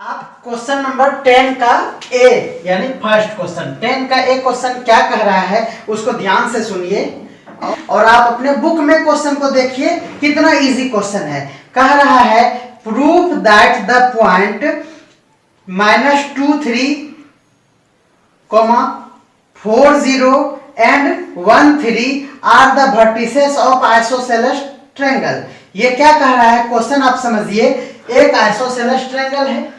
आप question number 10 का ए यानी फर्स्ट क्वेश्चन 10 का ए क्वेश्चन क्या कह रहा है उसको ध्यान से सुनिए और आप अपने बुक में क्वेश्चन को देखिए कितना इजी क्वेश्चन है। कह रहा है प्रूफ दैट द पॉइंट -2 3, 4 0 एंड 1 3 are the vertices of isosceles triangle. ये क्या कह रहा है क्वेश्चन आप समझिए। एक आइसोसेलेस ट्रायंगल है,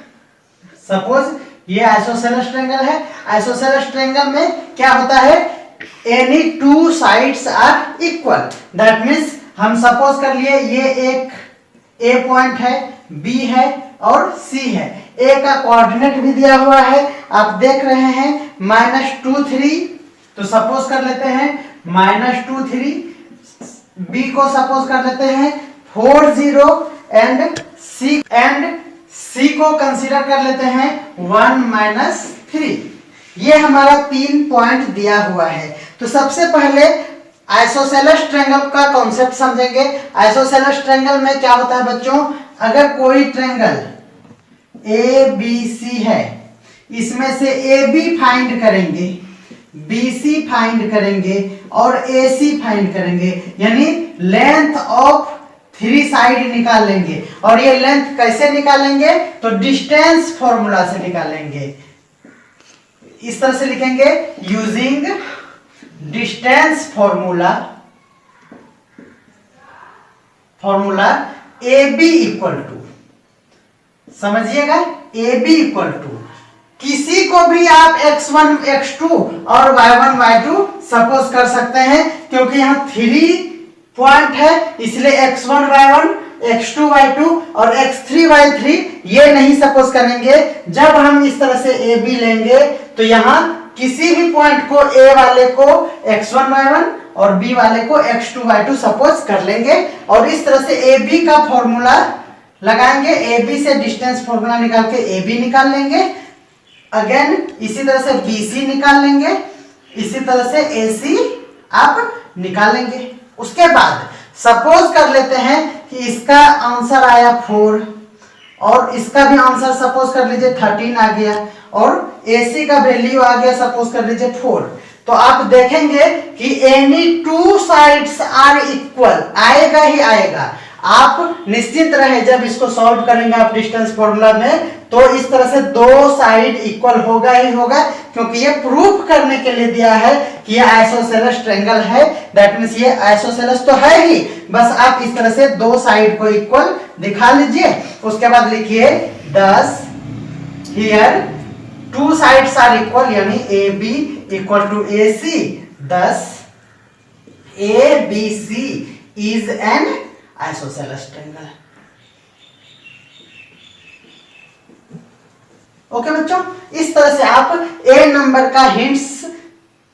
सपोज ये आइसोसेलेस ट्रायंगल है। आइसोसेलेस ट्रायंगल में क्या होता है, any two sides are equal. That means हम सपोज कर लिए ये एक ए पॉइंट है, बी है और सी है। ए का कोऑर्डिनेट भी दिया हुआ है, आप देख रहे हैं -2 3, तो सपोज कर लेते हैं -2 3। बी को सपोज कर लेते हैं 4 0 एंड सी को कंसीडर कर लेते हैं 1 -3। ये हमारा 3 पॉइंट दिया हुआ है। तो सबसे पहले आइसोसेलेस ट्रायंगल का कॉन्सेप्ट समझेंगे। आइसोसेलेस ट्रायंगल में क्या होता है बच्चों, अगर कोई ट्रायंगल ए बी सी है, इसमें से ए बी फाइंड करेंगे, बी सी फाइंड करेंगे और ए सी फाइंड करेंगे, यानी लेंथ ऑफ 3 साइड निकाल लेंगे। और ये लेंथ कैसे निकालेंगे, तो डिस्टेंस फॉर्मूला से निकालेंगे। इस तरह से लिखेंगे using distance formula A B equal to, समझिएगा ए बी इक्वल टू किसी को भी आप x1 x2 और y1 y2 सपोज कर सकते हैं, क्योंकि यहाँ 3 पॉइंट है इसलिए x1 y1 x2 y2 और x3 y3 ये नहीं सपोज करेंगे। जब हम इस तरह से ए बी लेंगे तो यहाँ किसी भी पॉइंट को ए वाले को x1 y1 और बी वाले को x2 y2 सपोज कर लेंगे और इस तरह से ए बी का फॉर्मूला लगाएंगे। ए बी से डिस्टेंस फॉर्मूला निकाल के ए बी निकाल लेंगे। अगेन इसी तरह से बी सी निकाल लेंगे, इसी तरह से ए सी आप निकालेंगे। उसके बाद सपोज कर लेते हैं कि इसका आंसर आया 4 और इसका भी आंसर सपोज कर लीजिए 13 आ गया और AC का वैल्यू आ गया सपोज कर लीजिए 4। तो आप देखेंगे कि any two sides are equal आएगा ही आएगा। आप निश्चिंत रहे जब इसको सॉल्व करेंगे आप डिस्टेंस फॉर्मूला में, तो इस तरह से 2 साइड इक्वल होगा ही होगा, क्योंकि ये प्रूफ करने के लिए दिया है कि ये आइसोसेलेस ट्रायंगल है। दैट मींस ये आइसोसेलेस तो है ही, बस आप इस तरह से 2 साइड को इक्वल दिखा लीजिए। उसके बाद लिखिए 10 हियर 2 साइड्स आर इक्वल, यानी A B equal to A C. 10 A B C is an isosceles triangle. Okay बच्चों, इस तरह से आप ए नंबर का हिंट्स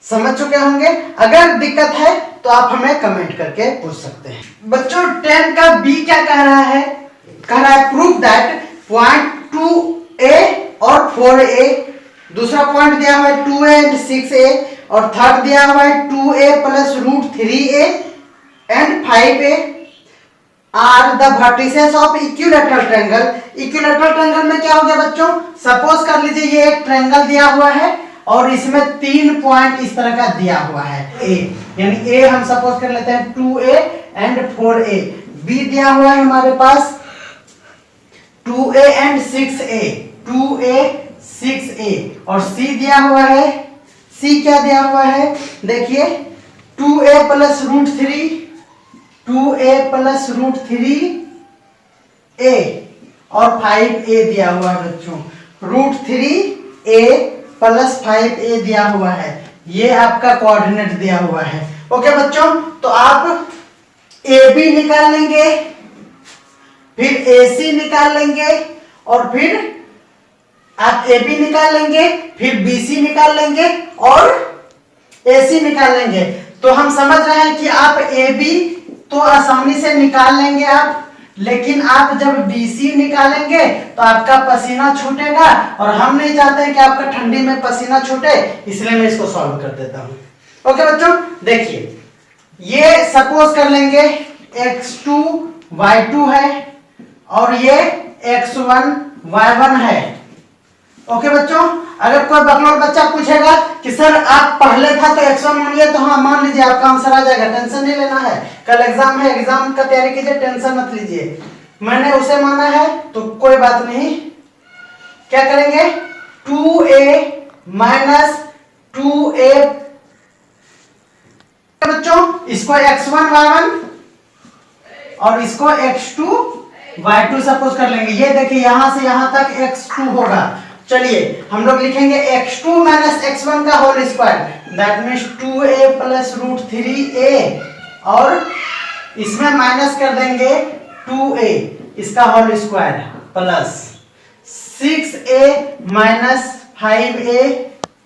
समझ चुके होंगे। अगर दिक्कत है तो आप हमें कमेंट करके पूछ सकते हैं। बच्चों 10 का बी क्या कह रहा है, कह रहा है प्रूफ दैट पॉइंट 2a और 4a, दूसरा पॉइंट दिया हुआ है 2a एंड 6a और थर्ड दिया हुआ है 2a + √3a and 5a are the vertices of equilateral triangle. Equilateral triangle में क्या हो गया बच्चों, सपोज कर लीजिए ये एक ट्रायंगल दिया हुआ है और इसमें 3 पॉइंट इस तरह का दिया हुआ है ए, यानी ए हम सपोज कर लेते हैं 2a एंड 4a। बी दिया हुआ है हमारे पास 2a and 6a, 2a 6a और सी दिया हुआ है, सी क्या दिया हुआ है देखिए 2a + √3, 2a + √3a और 5a दिया हुआ है बच्चों। √3a + 5a दिया हुआ है, ये आपका कोऑर्डिनेट दिया हुआ है। ओके बच्चों, तो आप AB निकाल लेंगे, फिर AC निकाल लेंगे और फिर आप AB निकाल लेंगे, फिर BC निकाल लेंगे और AC निकाल लेंगे। तो हम समझ रहे हैं कि आप AB तो आसानी से निकाल लेंगे आप, लेकिन आप जब BC निकालेंगे तो आपका पसीना छूटेगा और हम नहीं चाहते कि आपका ठंडी में पसीना छूटे, इसलिए मैं इसको सॉल्व कर देता हूं। ओके बच्चों, देखिए ये सपोज कर लेंगे x2 y2 है और ये x1 y1 है। ओके बच्चों, अगर कोई बकलोल बच्चा पूछेगा कि सर आप पहले था तो x1 मान लिया, तो हाँ मान लीजिए, आपका आंसर आ जाएगा, टेंशन नहीं लेना है। कल एग्जाम है, एग्जाम का तैयारी कीजिए, टेंशन मत लीजिए। मैंने उसे माना है तो कोई बात नहीं। क्या करेंगे, 2a माइनस 2a बच्चों, इसको x1 y1 और इसको x2 y2 सपोज कर लेंगे। ये देखिए यहां से यहां तक x2 होगा। चलिए हम लोग लिखेंगे x2 माइनस x1 का whole square, that means 2a plus root 3a, और इसमें माइनस कर देंगे 2a इसका whole square plus 6a minus 5a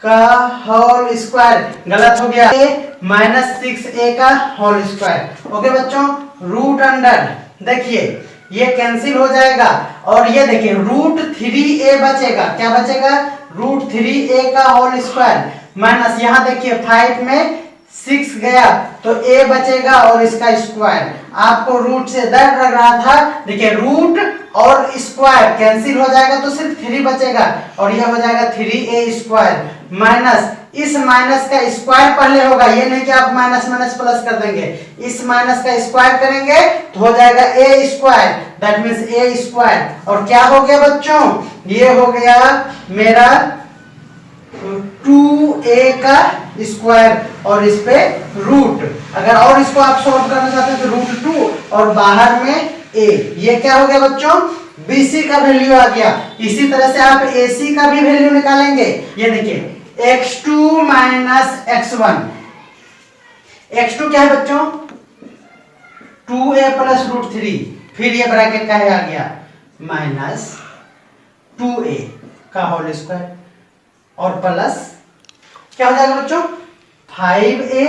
का होल स्क्वायर, गलत हो गया, a माइनस 6a का होल स्क्वायर। ओके बच्चों, रूट अंडर, देखिए ये कैंसिल हो जाएगा, और ये देखिए रूट 3a बचेगा। क्या बचेगा, रूट 3a का होल स्क्वायर माइनस, यहाँ देखिए 5 में 6 गया तो a बचेगा और इसका स्क्वायर। आपको रूट से डर लग रहा था, देखिए रूट और स्क्वायर कैंसिल हो जाएगा तो सिर्फ 3 बचेगा, और यह हो जाएगा 3a स्क्वायर माइनस, इस माइनस का स्क्वायर पहले होगा, ये नहीं कि आप माइनस माइनस प्लस कर देंगे, इस माइनस का स्क्वायर करेंगे तो हो जाएगा a square, that means a square. और क्या हो गया बच्चों, ये हो गया मेरा 2a का स्क्वायर और इस पे रूट। अगर और इसको आप सॉल्व करना चाहते हैं तो रूट 2 और बाहर में a। ये क्या हो गया बच्चों, bc का वैल्यू आ गया। इसी तरह से आप ac का भी वैल्यू निकालेंगे। ये देखिए x2 माइनस x1, x2 क्या है बच्चों, 2a प्लस रूट 3, फिर ये ब्रैकेट का है आ गया माइनस 2a का होल स्क्वायर और प्लस क्या हो जाएगा बच्चों 5a,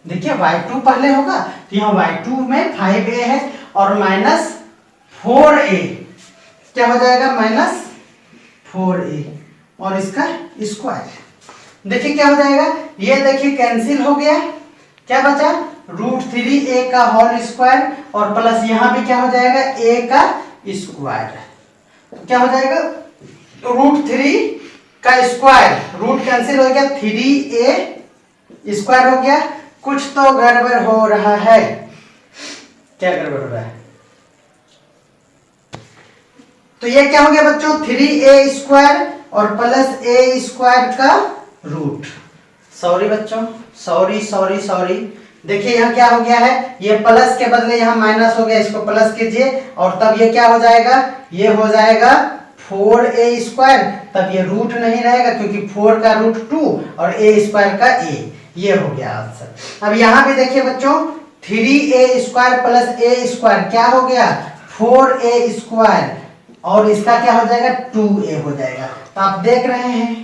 देखिए y2 पहले होगा तो यहाँ y2 में 5a है, और माइनस 4a, क्या हो जाएगा माइनस 4a और इसका स्क्वायर। देखिए क्या हो जाएगा, ये देखिए कैंसिल हो गया, क्या बचा रूट 3a का होल स्क्वायर और प्लस यहाँ भी क्या हो जाएगा a का स्क्वायर। क्या हो जाएगा रूट 3 का स्क्वायर, रूट कैंसिल हो गया, 3a स्क्वायर हो गया। कुछ तो गड़बड़ हो रहा है, क्या गड़बड़ हो रहा है, तो ये क्या हो गया बच्चों 3a स्क्वायर और प्लस a स्क्वायर का रूट। सॉरी बच्चों, सॉरी सॉरी सॉरी, देखिए यहाँ क्या हो गया है, ये प्लस के बदले यहाँ माइनस हो गया, इसको प्लस कीजिए और तब ये क्या हो जाएगा, ये हो जाएगा 4a स्क्वायर, तब ये रूट नहीं रहेगा क्योंकि 4 का रूट 2 और a स्क्वायर का a, ये हो गया आंसर। अब यहाँ भी देखिए बच्चों 3a square plus a square क्या हो गया 4a स्क्वायर, और इसका क्या हो जाएगा 2a हो जाएगा। तो आप देख रहे हैं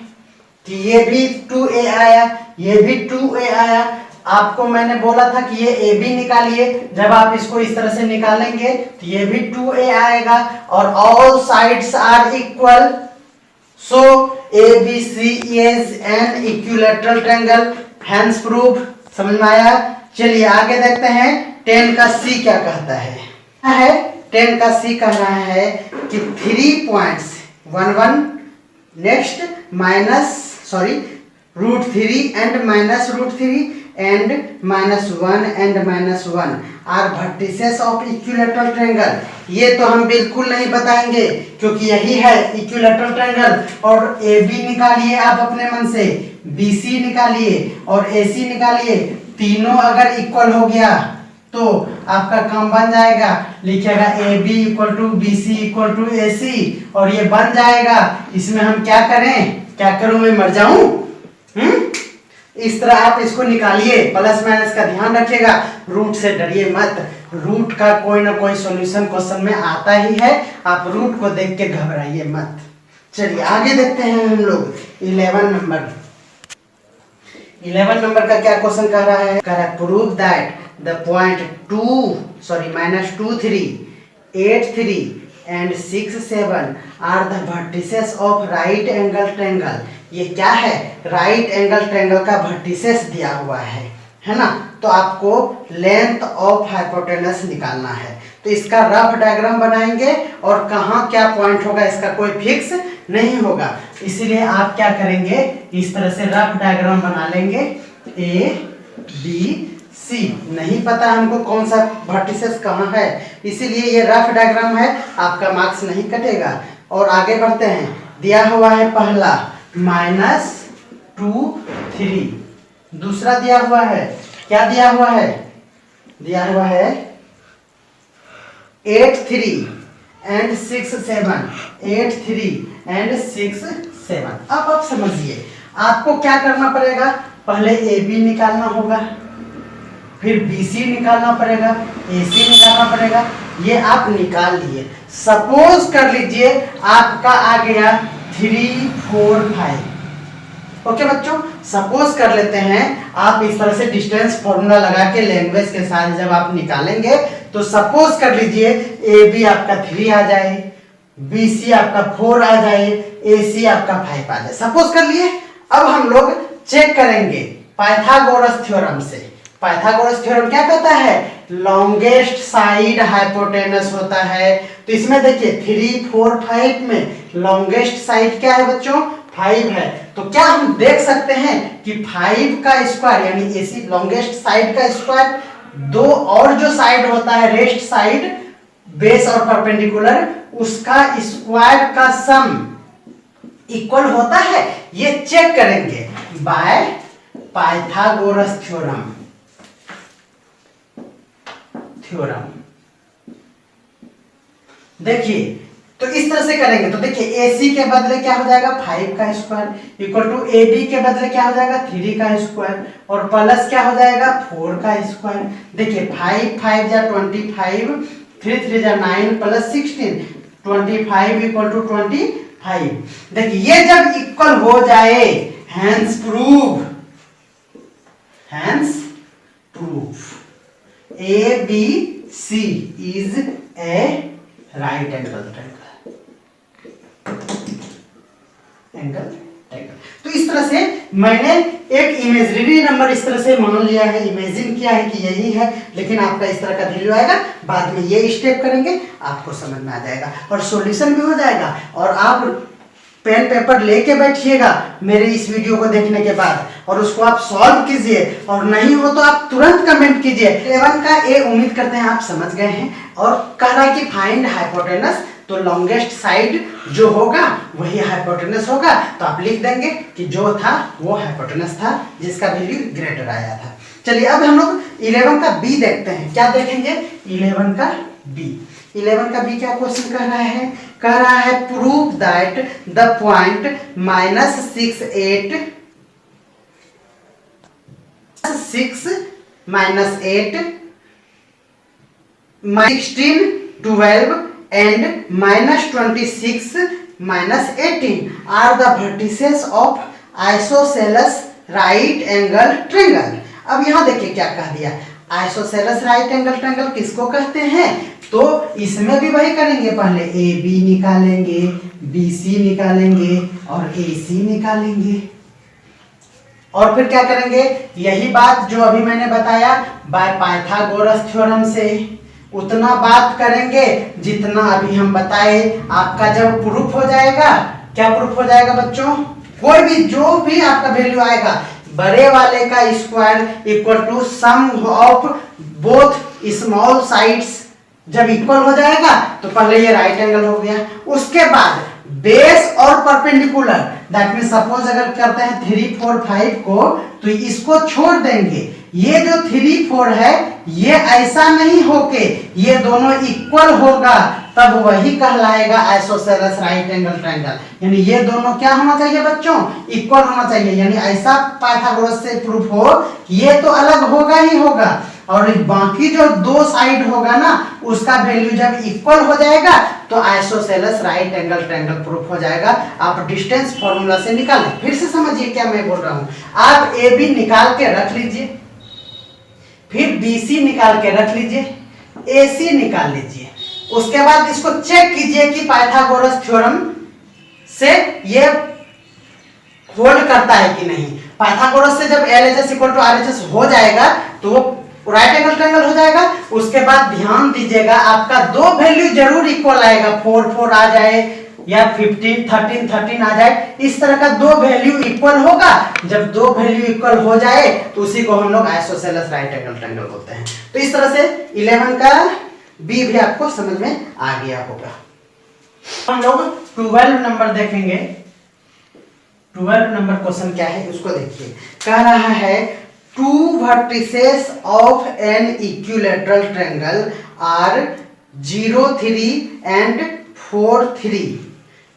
कि ये भी 2a आया, ये भी 2a आया। आपको मैंने बोला था कि ये a b निकालिए, जब आप इसको इस तरह से निकालेंगे तो ये भी 2a आएगा, और all sides are equal, so ABC is an equilateral triangle, hence proof। समझ में आया। चलिए आगे देखते हैं 10 का C क्या कहता है 10 का C कह रहा है कि 3 points 1 1 next minus root 3 and minus root 3 and minus 1 and minus 1 are vertices of equilateral triangle। ये तो हम बिल्कुल नहीं बताएंगे क्योंकि यही है equilateral triangle। और AB निकालिए आप अपने मन से, BC निकालिए और AC निकालिए, तीनों अगर इक्वल हो गया तो आपका काम बन जाएगा। लिखिएगा AB equal to BC equal to AC और ये बन जाएगा। इसमें हम क्या करें, क्या करूं, मैं मर जाऊं? इस तरह आप इसको निकालिए, प्लस माइनस का ध्यान रखिएगा, रूट से डरिए मत, रूट का कोई ना कोई सॉल्यूशन क्वेश्चन में आता ही है, आप रूट को देख के घबराइए मत। चलिए आगे देखते हैं हम लोग 11 नंबर का क्या क्वेश्चन कह रहा है, कह रहा है प्रूव दैट द पॉइंट -2 3 8 3 एंड 6 7 are the vertices of right angle triangle. ये क्या है, राइट एंगल ट्रायंगल का वर्टिसेस दिया हुआ है ना। तो आपको लेंथ ऑफ हाइपोटेनस निकालना है। तो इसका रफ डायग्राम बनाएंगे और कहाँ क्या पॉइंट होगा इसका कोई फिक्स नहीं होगा, इसीलिए आप क्या करेंगे, इस तरह से रफ डायग्राम बना लेंगे। ए बी सी, नहीं पता हमको कौन सा वर्टिसेस कहाँ है, इसीलिए ये रफ डायग्राम है, आपका मार्क्स नहीं कटेगा। और आगे बढ़ते हैं, दिया हुआ है पहला -2 3, दूसरा दिया हुआ है, क्या दिया हुआ है, दिया हुआ है 8 3 एंड 6 7, 8 3 एंड 6 7। अब आप समझिए, आपको क्या करना पड़ेगा, पहले ए बी निकालना होगा, फिर बी सी निकालना पड़ेगा, ए सी निकालना पड़ेगा, ये आप निकाल लिए। सपोज कर लीजिए आपका आ गया 3 4 5। ओके बच्चों, सपोज कर लेते हैं, आप इस तरह से डिस्टेंस फॉर्मूला लगा के लैंग्वेज के साथ जब आप निकालेंगे तो सपोज कर लीजिए ए बी आपका 3 आ जाए, बी सी आपका 4 आ जाए, ए सी आपका 5 आ जाए, सपोज कर लिए। अब हम लोग चेक करेंगे पाइथागोरस थ्योरम से। पाइथागोरस थ्योरम क्या कहता है, लॉन्गेस्ट साइड हाइपोटेनस होता है। तो इसमें देखिए 3 4 5 में लॉन्गेस्ट साइड क्या है बच्चों, 5 है। तो क्या हम देख सकते हैं कि 5 का स्क्वायर यानी एसी लॉन्गेस्ट साइड का स्क्वायर, दो और जो साइड होता है रेस्ट साइड, बेस और परपेंडिकुलर, उसका स्क्वायर का सम इक्वल होता है, ये चेक करेंगे बाय पाइथागोरस थ्योरम। देखिए तो इस तरह से करेंगे, तो देखिए AC के बदले क्या हो जाएगा 5 का स्क्वायर इक्वल टू AB के बदले क्या हो जाएगा 3 का स्क्वायर और प्लस क्या हो जाएगा 4 का स्क्वायर। देखिए 5 5 जा 25, 3 3 जा 9 प्लस 16, 25 इक्वल टू 25। देखिए ये जब इक्वल हो जाए, hence prove ABC is a right angle triangle। तो इस तरह से मैंने एक इमेजिनरी नंबर इस तरह से मान लिया है, इमेजिन किया है कि यही है, लेकिन आपका इस तरह का वैल्यू आएगा, बाद में ये स्टेप करेंगे आपको समझ में आ जाएगा और सॉल्यूशन भी हो जाएगा। और आप पेन पेपर लेके बैठिएगा मेरे इस वीडियो को देखने के बाद और उसको आप सॉल्व कीजिए, और नहीं हो तो आप तुरंत कमेंट कीजिए। 11 का ए उम्मीद करते हैं आप समझ गए हैं। और कह रहा है कि फाइंड हाइपोटेनस, तो लॉन्गेस्ट साइड जो होगा वही हाइपोटेनस होगा, तो आप लिख देंगे कि जो था वो हाइपोटेनस था जिसका वैल्यू ग्रेटर आया था। चलिए अब हम लोग 11 का बी देखते हैं, क्या देखेंगे 11 का बी। 11 का बी क्या क्वेश्चन कर रहा है, कह रहा है prove that the point -6 8 6 -8 16 12 and -26 -18 are the vertices of isosceles right angle triangle। अब यहां देखिए क्या कह दिया, आइसोसेलेस राइट एंगल ट्रायंगल किसको कहते हैं, तो इसमें भी वही करेंगे, पहले ए बी निकालेंगे, बी सी निकालेंगे और ए सी निकालेंगे, और फिर क्या करेंगे, यही बात जो अभी मैंने बताया बाय पाइथागोरस थ्योरम से उतना बात करेंगे जितना अभी हम बताए। आपका जब प्रूफ हो जाएगा, क्या प्रूफ हो जाएगा बच्चों, कोई भी जो भी आपका वैल्यू आएगा, बड़े वाले का square equal to sum of both small sides, जब इक्वल हो जाएगा तो पहले ये राइट एंगल हो गया, उसके बाद बेस और परपेंडिकुलर, दैट मीन सपोज अगर करते हैं 3 4 5 को, तो इसको छोड़ देंगे, ये जो 3 4 है ये ऐसा नहीं होके ये दोनों इक्वल होगा, तब वही कहलाएगा आइसोसेलेस राइट एंगल ट्रायंगल। यानी ये दोनों क्या होना चाहिए बच्चों, इक्वल होना चाहिए, यानी ऐसा पाइथागोरस से प्रूफ हो कि ये तो अलग होगा ही होगा, और बाकी जो दो साइड होगा ना उसका वैल्यू जब इक्वल हो जाएगा तो isosceles right angle triangle proof हो जाएगा। आप डिस्टेंस फॉर्मूला से निकालें, फिर से समझिए क्या मैं बोल रहा हूं, आप ए बी निकाल के रख लीजिए, फिर बी सी निकाल के रख लीजिए, ए सी निकाल लीजिए, उसके बाद इसको चेक कीजिए कि पाइथागोरस थ्योरम से ये होल्ड करता है कि नहीं। पाइथागोरस से जब LHS = RHS हो जाएगा तो वो राइट एंगल ट्रायंगल हो जाएगा। उसके बाद ध्यान दीजिएगा आपका दो वैल्यू जरूर इक्वल आएगा, 4 4 आ जाए या 15 13 13 आ जाए, इस तरह का दो वैल्यू इक्वल होगा। जब दो वैल्यू इक्वल हो जाए तो उसी को हम लोग आइसोसेलेस राइट एंगल ट्रायंगल बोलते हैं। तो इस तरह से 11 का बी भी आपको समझ में आ गया होगा। हम लोग 12 नंबर देखेंगे। 12 नंबर क्वेश्चन क्या है उसको देखिए। कह रहा है two vertices of an equilateral triangle are 0 3 and 4 3,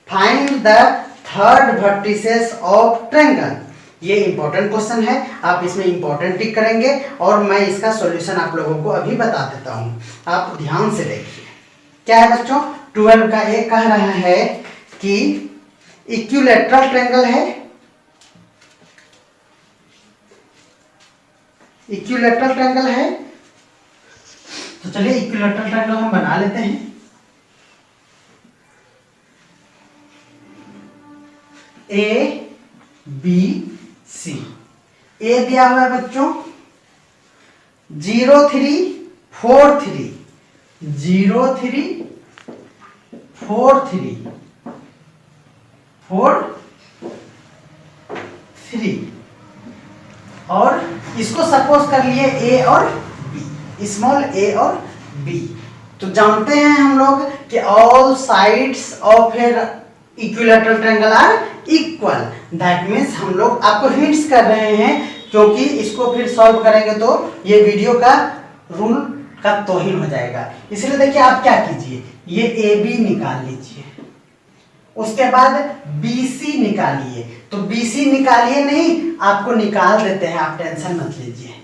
find the third vertices of triangle. ये इंपॉर्टेंट क्वेश्चन है, आप इसमें इंपॉर्टेंट टिक करेंगे और मैं इसका सॉल्यूशन आप लोगों को अभी बता देता हूं, आप ध्यान से देखिए। क्या है बच्चों, 12 का एक कह रहा है कि इक्विलैटरल ट्रायंगल है, इक्विलैटरल ट्रायंगल है। तो चलिए इक्विलैटरल ट्रायंगल हम बना लेते हैं। ए बी सी, ए दिया हुआ है बच्चों 0 3 4 3, 0 3 4 3 4 3, और इसको सपोज कर लिए ए और बी, स्मॉल ए और बी। तो जानते हैं हम लोग कि all sides of a equilateral triangle are equal. That means हम लोग आपको हिंट्स कर रहे हैं, क्योंकि इसको फिर सॉल्व करेंगे तो ये वीडियो का रूल का तौहीन हो जाएगा। इसलिए देखिए आप क्या कीजिए, ये ए बी निकाल लीजिए, उसके बाद BC निकालिए। तो BC निकालिए नहीं, आपको निकाल देते हैं, आप टेंशन मत लीजिए।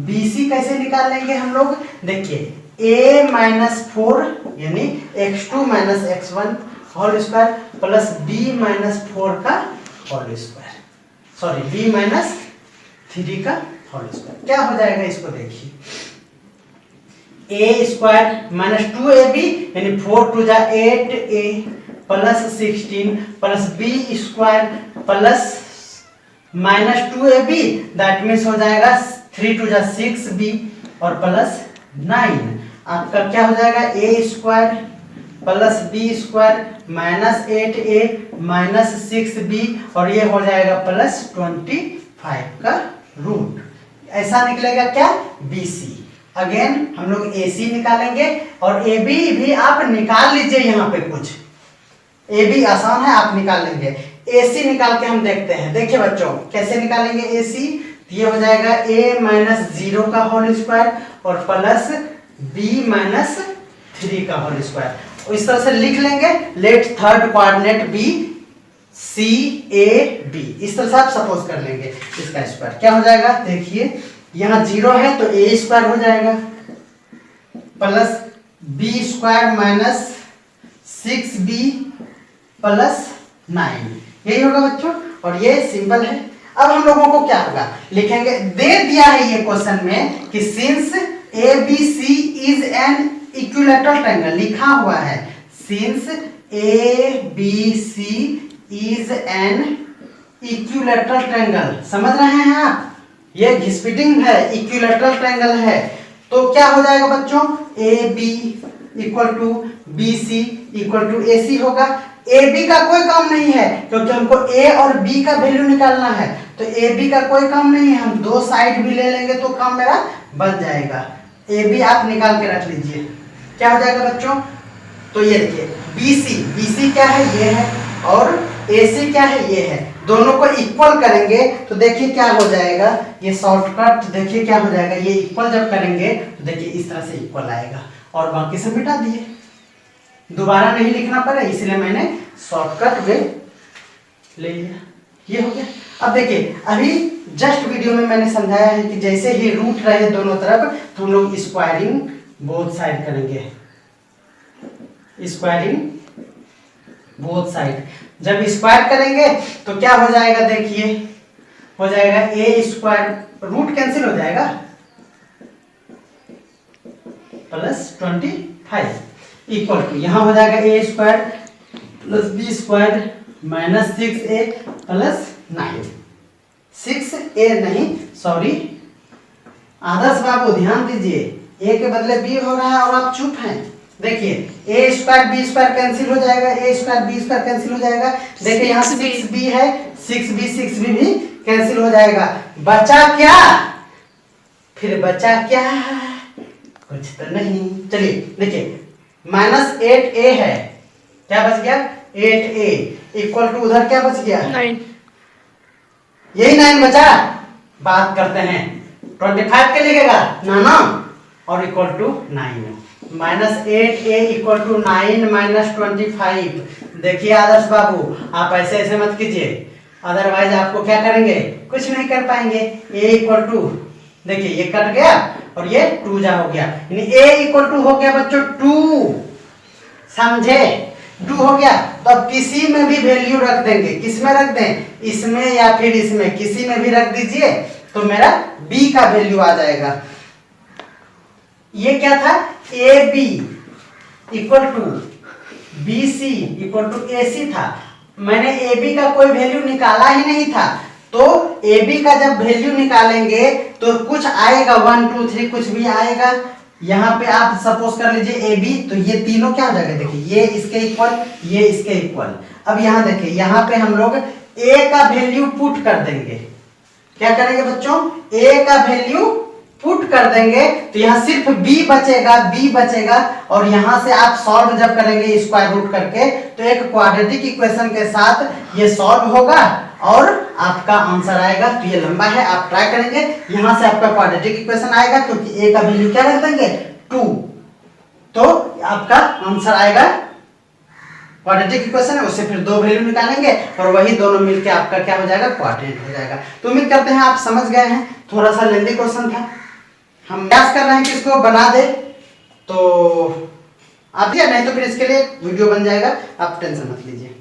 BC कैसे निकाल लेंगे हम लोग, देखिए a माइनस 4 यानी x2 minus x1 whole square plus b minus 4 का whole square, sorry b minus 3 का होल स्क्वायर। क्या हो जाएगा इसको देखिए, a स्क्वायर माइनस 2ab यानी 4 2 जा 8a plus 16 plus B square plus minus 2ab, that means हो जाएगा 3 2 जा 6b और प्लस 9। आपका क्या हो जाएगा, a square plus B square minus 8a minus 6b और ये हो जाएगा प्लस 25 का रूट। ऐसा निकलेगा क्या, BC। अगेन हम लोग AC निकालेंगे और AB भी आप निकाल लीजिए, यहाँ पे कुछ ए बी आसान है, आप निकाल लेंगे। AC निकाल के हम देखते हैं। देखिए बच्चों कैसे निकालेंगे AC, ये हो जाएगा a माइनस 0 का होल स्क्वायर और प्लस b माइनस 3 का होल स्क्वायर। इस तरह से लिख लेंगे, let third coordinate be CAB, इस तरह से आप सपोज कर लेंगे। इसका स्क्वायर क्या हो जाएगा, देखिए यहाँ 0 है तो a स्क्वायर हो जाएगा plus b square minus 6b plus 9, यही होगा बच्चों। और ये सिंपल है। अब हम लोगों को क्या होगा, लिखेंगे, दे दिया है ये क्वेश्चन में कि since ABC is an equilateral triangle, लिखा हुआ है since ABC is an equilateral triangle. समझ रहे हैं आप, ये घिसपिटिंग है, इक्विलैटरल ट्रायंगल है। तो क्या हो जाएगा बच्चों, AB equal to BC equal to AC होगा। AB का कोई काम नहीं है, क्योंकि हमको A और B का वैल्यू निकालना है, तो AB का कोई काम नहीं है, हम दो साइड भी ले लेंगे तो काम मेरा बन जाएगा। AB आप निकाल के रख लीजिए, क्या हो जाएगा बच्चों, तो ये देखिए BC क्या है, ये है, और AC क्या है, ये है। दोनों को इक्वल करेंगे तो देखिए क्या हो जाएगा, ये शॉर्टकट देखिए क्या हो जाएगा, ये इक्वल जब करेंगे तो देखिए इस तरह से इक्वल आएगा और बाकी सब मिटा दिए, दोबारा नहीं लिखना पड़े, इसलिए मैंने शॉर्टकट वे ले लिया। ये हो गया। अब देखिए अभी जस्ट वीडियो में मैंने समझाया है कि जैसे ही रूट रहे दोनों तरफ तो हम लोग स्क्वायरिंग बोथ साइड करेंगे, स्क्वायरिंग बोथ साइड। जब स्क्वायर करेंगे तो क्या हो जाएगा, देखिए हो जाएगा a स्क्वायर, रूट कैंसिल हो जाएगा, प्लस 25 इक्वल टू यहाँ हो जाएगा a square plus b square minus 6a plus 9, 6a नहीं सॉरी आदर्श बाबू ध्यान दीजिए, ए के बदले बी हो रहा है और आप चुप हैं। देखिए A square B square cancel हो जाएगा, ए स्क्वायर बी स्क्वायर कैंसिल हो जाएगा। देखिए यहाँ 6b है, 6b भी कैंसिल हो जाएगा। बचा क्या? फिर बचा क्या? कुछ तो नहीं। चलिए देखिए -8a है, क्या बच गया? 8a इक्वल टू उधर क्या बच गया? 9। यही 9 बचा। बात करते हैं 25 के लिखेगा ना और equal to 9 -8a equal to 9 -25। देखिए आदर्श बाबू आप ऐसे ऐसे मत कीजिए, अदरवाइज आपको क्या करेंगे? कुछ नहीं कर पाएंगे। a इक्वल टू, देखिए ये कट गया और ये 2 जा हो गया, यानी a इक्वल टू हो गया बच्चों 2। समझे? 2 हो गया। तो अब किसी में भी वैल्यू रख देंगे, किस में रख दें? इसमें या फिर इसमें, किसी में भी रख दीजिए तो मेरा b का वैल्यू आ जाएगा। ये क्या था? AB equal to BC equal to AC था। मैंने AB का कोई वैल्यू निकाला ही नहीं था, तो AB का जब वैल्यू निकालेंगे तो कुछ आएगा 1 2 3 कुछ भी आएगा। यहाँ पे आप सपोज कर लीजिए AB, तो ये तीनों क्या हो जाएगा? देखिए ये इसके इक्वल, ये इसके इक्वल। अब यहाँ देखिए, यहाँ पे हम लोग A का वैल्यू पुट कर देंगे। क्या करेंगे बच्चों? A का वैल्यू पुट कर देंगे तो यहाँ सिर्फ b बचेगा और यहाँ से आप सॉल्व जब करेंगे स्क्वायर रूट करके तो एक क्वाड्रेटिक इक्वेशन के साथ ये सॉल्व होगा और आपका आंसर आएगा। तो ये लंबा है, आप ट्राई करेंगे, यहाँ से आपका क्वाड्रेटिक इक्वेशन आएगा क्योंकि a का वैल्यू क्या रख देंगे? 2, तो आपका आंसर आएगा क्वाड्रेटिक इक्वेशन है, उससे फिर 2 वैल्यू निकालेंगे और वही दोनों मिलके आपका क्या हो जाएगा? क्वाड्रेंट हो जाएगा। तो उम्मीद करते हैं आप समझ गए हैं। थोड़ा सा लेंथी क्वेश्चन था, हम प्रयास कर रहे हैं कि इसको बना दे, तो आप दिया नहीं तो फिर इसके लिए वीडियो बन जाएगा, आप टेंशन मत लीजिए।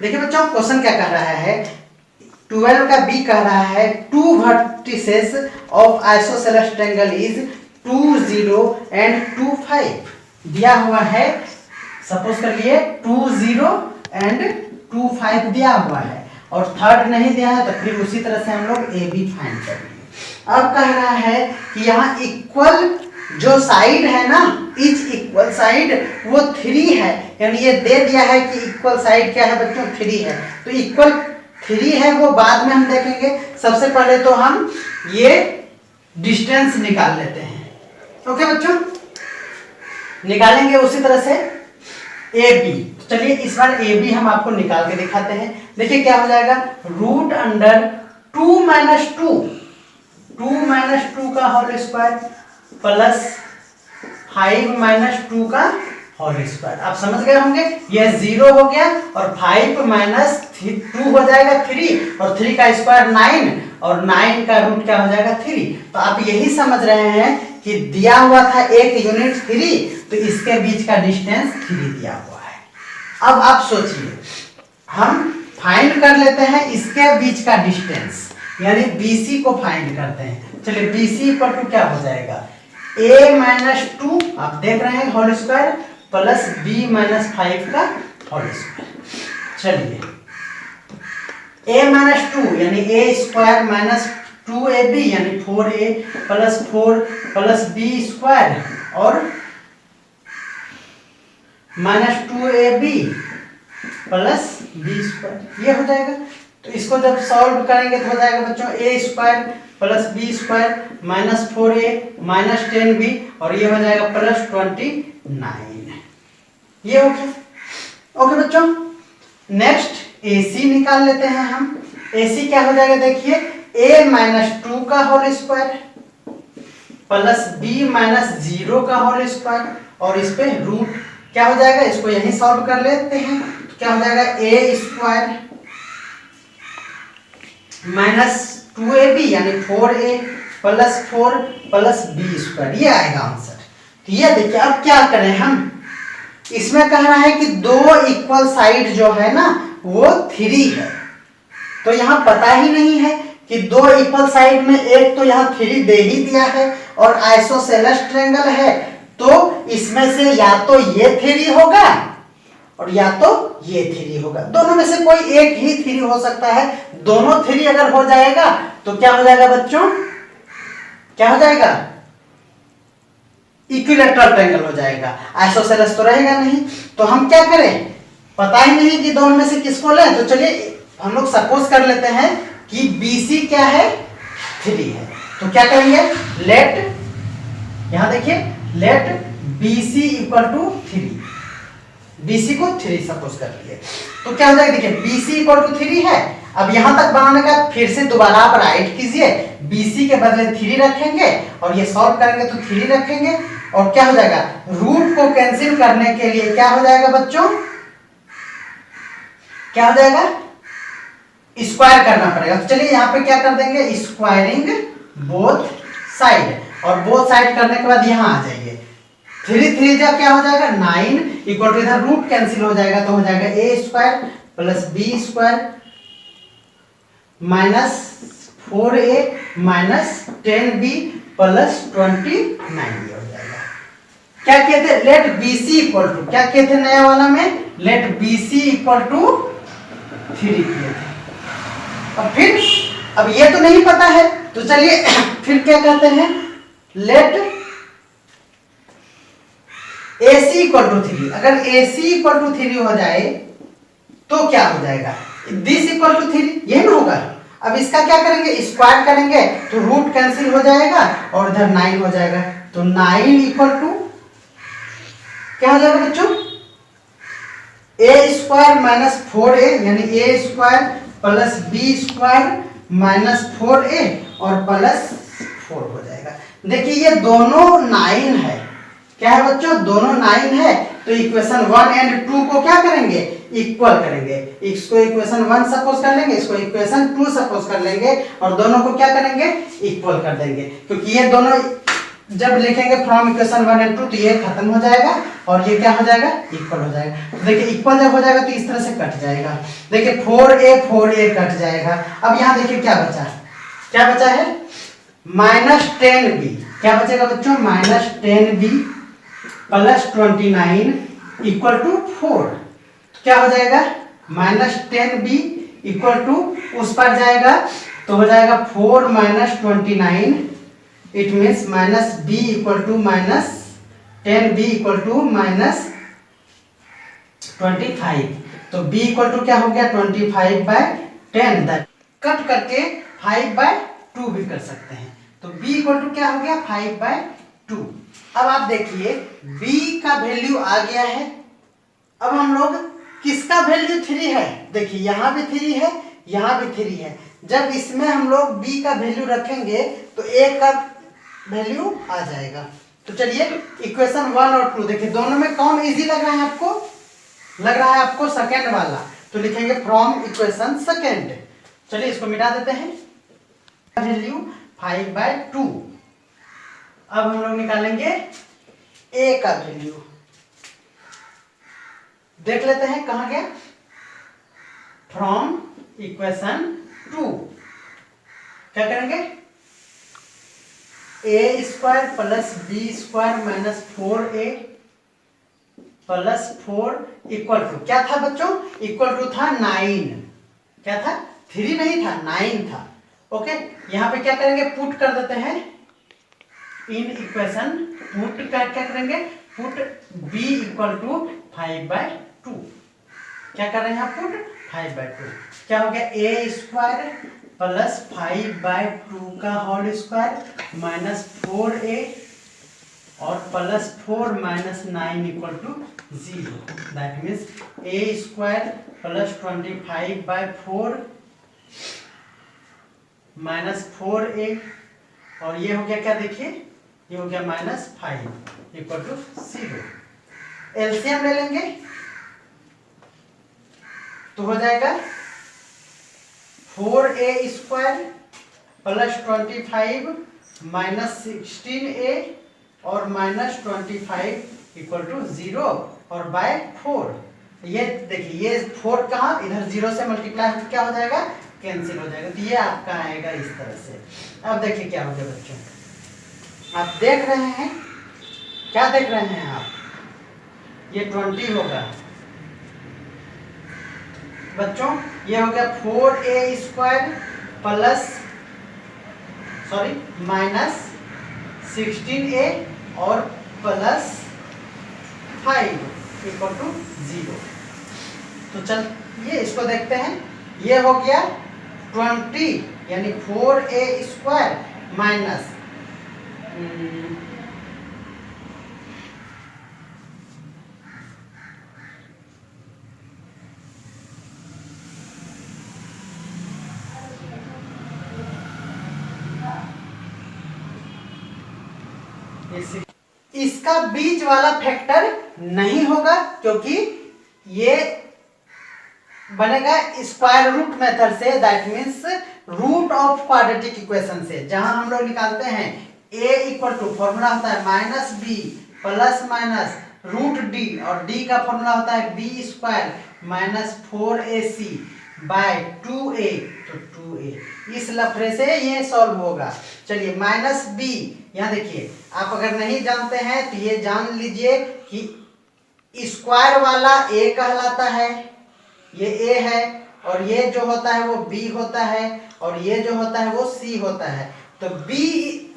देखिए बच्चों क्वेश्चन क्या कह रहा है? 12 का b कह रहा है 2 vertices of isosceles triangle is 2 0 and 2 5 दिया हुआ है। सपोज कर लिए 2 0 and 2 5 दिया हुआ है और थर्ड नहीं दिया है, तो फिर उसी तरह से हम लोग a b फाइंड करेंगे। अब कह रहा है कि यहाँ इक्वल जो साइड है ना, इच इक्वल साइड वो 3 है, यानी ये दे दिया है कि इक्वल साइड क्या है बच्चों? 3 है। तो इक्वल 3 है वो बाद में हम देखेंगे, सबसे पहले तो हम ये डिस्टेंस निकाल लेते हैं। ओके बच्चों, निकालेंगे उसी तरह से AB। चलिए इस बार AB हम आपको निकाल के दिखाते हैं। देखिए क्या हो जाएगा? रूट अंडर 2 माइनस 2 का होल स्क्वायर प्लस 5 माइनस 2 का होल स्क्वायर। आप समझ गए होंगे, ये 0 हो गया और 5 माइनस 2 हो जाएगा 3 और 3 का स्क्वायर 9 और 9 का रूट क्या हो जाएगा? 3। तो आप यही समझ रहे हैं कि दिया हुआ था एक यूनिट 3, तो इसके बीच का डिस्टेंस 3 दिया हुआ है। अब आप सोचिए, हम फाइंड कर लेते हैं इसके बीच का डिस्टेंस, यानी BC को फाइंड करते हैं। चलिए BC इक्वल टू क्या हो जाएगा? A माइनस 2 आप देख रहे हैं whole square plus B minus 5 का होल स्क्वायर। चलिए A माइनस 2 यानी A स्क्वायर माइनस 2AB यानी 4A plus 4 plus B square और minus 2AB plus B square, ये हो जाएगा। तो इसको जब सॉल्व करेंगे तो हो जाएगा बच्चों A square plus B square minus 4A minus 10B और ये हो जाएगा प्लस 29। ये हो गया। ओके बच्चों, नेक्स्ट AC निकाल लेते हैं हम। AC क्या हो जाएगा? देखिए A माइनस 2 का whole square plus B minus 0 का होल स्क्वायर और इस पे रूट क्या हो जाएगा? इसको यहीं सॉल्व कर लेते हैं। तो क्या हो जाएगा? A स्क्वायर माइनस 2AB यानी 4A plus 4 plus B square, ये आएगा आंसर। तो ये देखिए, अब क्या करें हम? इसमें कह रहा है कि 2 इक्वल साइड जो है ना वो 3 है, तो यहाँ पता ही नहीं है कि 2 इक्वल साइड में एक तो यहाँ 3 दे ही दिया है और आइसोसेलेस ट्रायंगल है, तो इसमें से या तो ये 3 होगा और या तो ये 3 होगा। दोनों में से कोई एक ही 3 हो सकता है। दोनों 3 अगर हो जाएगा तो क्या हो जाएगा बच्चों? क्या हो जाएगा, इक्विलैटरल ट्रायंगल हो जाएगा, आइसोसेलेस तो रहेगा नहीं। तो हम क्या करें, पता ही नहीं कि दोनों में से किसको लें, तो चलिए हम लोग सपोज कर लेते हैं कि BC क्या है, 3 है। तो क्या करेंगे, लेट, यहां देखिए, let BC equal to 3, BC को 3 सपोज कर लिए। तो क्या हो जाएगा, देखिए BC इक्वल टू 3 है। अब यहां तक बनाने का फिर से दोबारा आप राइट कीजिए, BC के बदले 3 रखेंगे और ये सॉल्व करेंगे तो 3 रखेंगे और क्या हो जाएगा, रूट को कैंसिल करने के लिए क्या हो जाएगा बच्चों, क्या हो जाएगा, स्क्वायर करना पड़ेगा। तो चलिए यहाँ पे क्या कर देंगे, स्क्वायरिंग बोथ साइड, और बोथ साइड करने के बाद यहाँ आ जाइए, 3 जब क्या हो जाएगा 9 इक्वल टू, इधर रूट कैंसिल हो जाएगा तो हो जाएगा a² plus b² minus 4a minus 10b plus 29 हो जाएगा। क्या किए थे, लेट BC इक्वल टू, क्या किए थे नया वाला में, लेट BC इक्वल टू 3 किए थे। और फिर अब ये तो नहीं पता है, तो चलिए फिर क्या कहते हैं, लेट AC इक्वल टू 3, अगर AC इक्वल टू 3 हो जाए तो क्या हो जाएगा, दिस इक्वल टू 3, यही ना होगा। अब इसका क्या करेंगे, स्क्वायर करेंगे तो रूट कैंसिल हो जाएगा और इधर 9 हो जाएगा, तो 9 इक्वल टू क्या हो जाएगा बच्चों, a² माइनस 4a, यानी a² plus b² minus 4a और प्लस 4 हो जाएगा। देखिए ये दोनों 9 है, क्या है बच्चों, दोनों 9 है, तो इक्वेशन 1 एंड 2 को क्या करेंगे, इक्वल करेंगे। इसको इक्वेशन 1 सपोज कर लेंगे, इसको इक्वेशन 2 सपोज कर लेंगे और दोनों को क्या करेंगे, इक्वल कर देंगे, क्योंकि ये दोनों जब लिखेंगे फ्रॉम इक्वेशन 1 एंड 2 तो ये खत्म हो जाएगा और ये क्या हो जाएगा, इक्वल हो जाएगा। तो देखिए इक्वल जब हो जाएगा तो इस तरह से कट जाएगा, देखिए 4a कट जाएगा। अब यहाँ देखिए क्या बचा है, क्या बचा है, माइनस 10b, क्या बचेगा बच्चों, minus 10b plus 29 equal to 4, क्या हो जाएगा, माइनस 10b इक्वल टू, उस पर जाएगा तो हो जाएगा 4 minus 29, it means minus b equal to minus 10b equal to minus 25, तो b इक्वल टू क्या हो गया 25/10, कट करके 5/2 भी कर सकते हैं, तो b इक्वल टू क्या हो गया 5/2। अब आप देखिए b का वैल्यू आ गया है, अब हम लोग किसका वैल्यू 3 है, देखिए यहाँ भी 3 है, यहाँ भी 3 है, जब इसमें हम लोग b का वैल्यू रखेंगे तो a का वैल्यू आ जाएगा। तो चलिए इक्वेशन 1 और 2 देखिए, दोनों में कौन इजी लग रहा है आपको, लग रहा है आपको सेकेंड वाला, तो लिखेंगे फ्रॉम इक्वेशन सेकेंड। चलिए इसको मिटा देते हैं, वैल्यू 5/2। अब हम लोग निकालेंगे a का वैल्यू, देख लेते हैं कहां गया, फ्रॉम इक्वेशन 2 क्या करेंगे, a² plus b² minus 4a plus 4 equal to, क्या था बच्चों, इक्वल टू था 9, क्या था 3 नहीं था 9 था। ओके, यहाँ पे क्या करेंगे, पुट कर देते हैं इन इक्वेशन, पुट क्या करेंगे, पुट b इक्वल टू 5/2, क्या कर रहे हैं आप, पुट 5/2, क्या हो गया a² प्लस 5/2 का होल स्क्वायर माइनस 4a और plus 4 minus 9 equal to 0, that means a² plus 25/4 minus 4a और ये हो गया क्या, देखिए ये हो गया माइनस 5 इक्वल टू 0। एलसीएम ले लेंगे तो हो जाएगा 4a² प्लस 25 माइनस 16a और माइनस 25 इक्वल टू 0 और बाय 4। ये देखिए ये 4 कहाँ, इधर 0 से मल्टीप्लाई क्या हो जाएगा, कैंसिल हो जाएगा, तो ये आपका आएगा इस तरह से। अब देखिए क्या हो गया बच्चों, आप देख रहे हैं, क्या देख रहे हैं आप, ये 20 होगा बच्चों, ये हो गया 4a² प्लस माइनस 16a और प्लस 5 इक्वल टू 0। तो चल ये इसको देखते हैं। ये हो गया 20 यानी 4a स्क्वायर माइनस इसका बीच वाला फैक्टर नहीं होगा क्योंकि ये बनेगा स्क्वायर रूट मेथड से, that means root of quadratic equation से, जहां हम लोग निकालते हैं a इक्वल टू फॉर्मूला होता है minus B plus minus root D, और d का फॉर्मूला होता है B square minus 4ac bye 2a, तो 2a। इस लफड़े से ये सॉल्व होगा। चलिए माइनस बी, यहाँ देखिए आप अगर नहीं जानते हैं तो ये जान लीजिए कि स्क्वायर वाला a कहलाता है, ये a है, और ये जो होता है वो b होता है, और ये जो होता है वो c होता है। तो b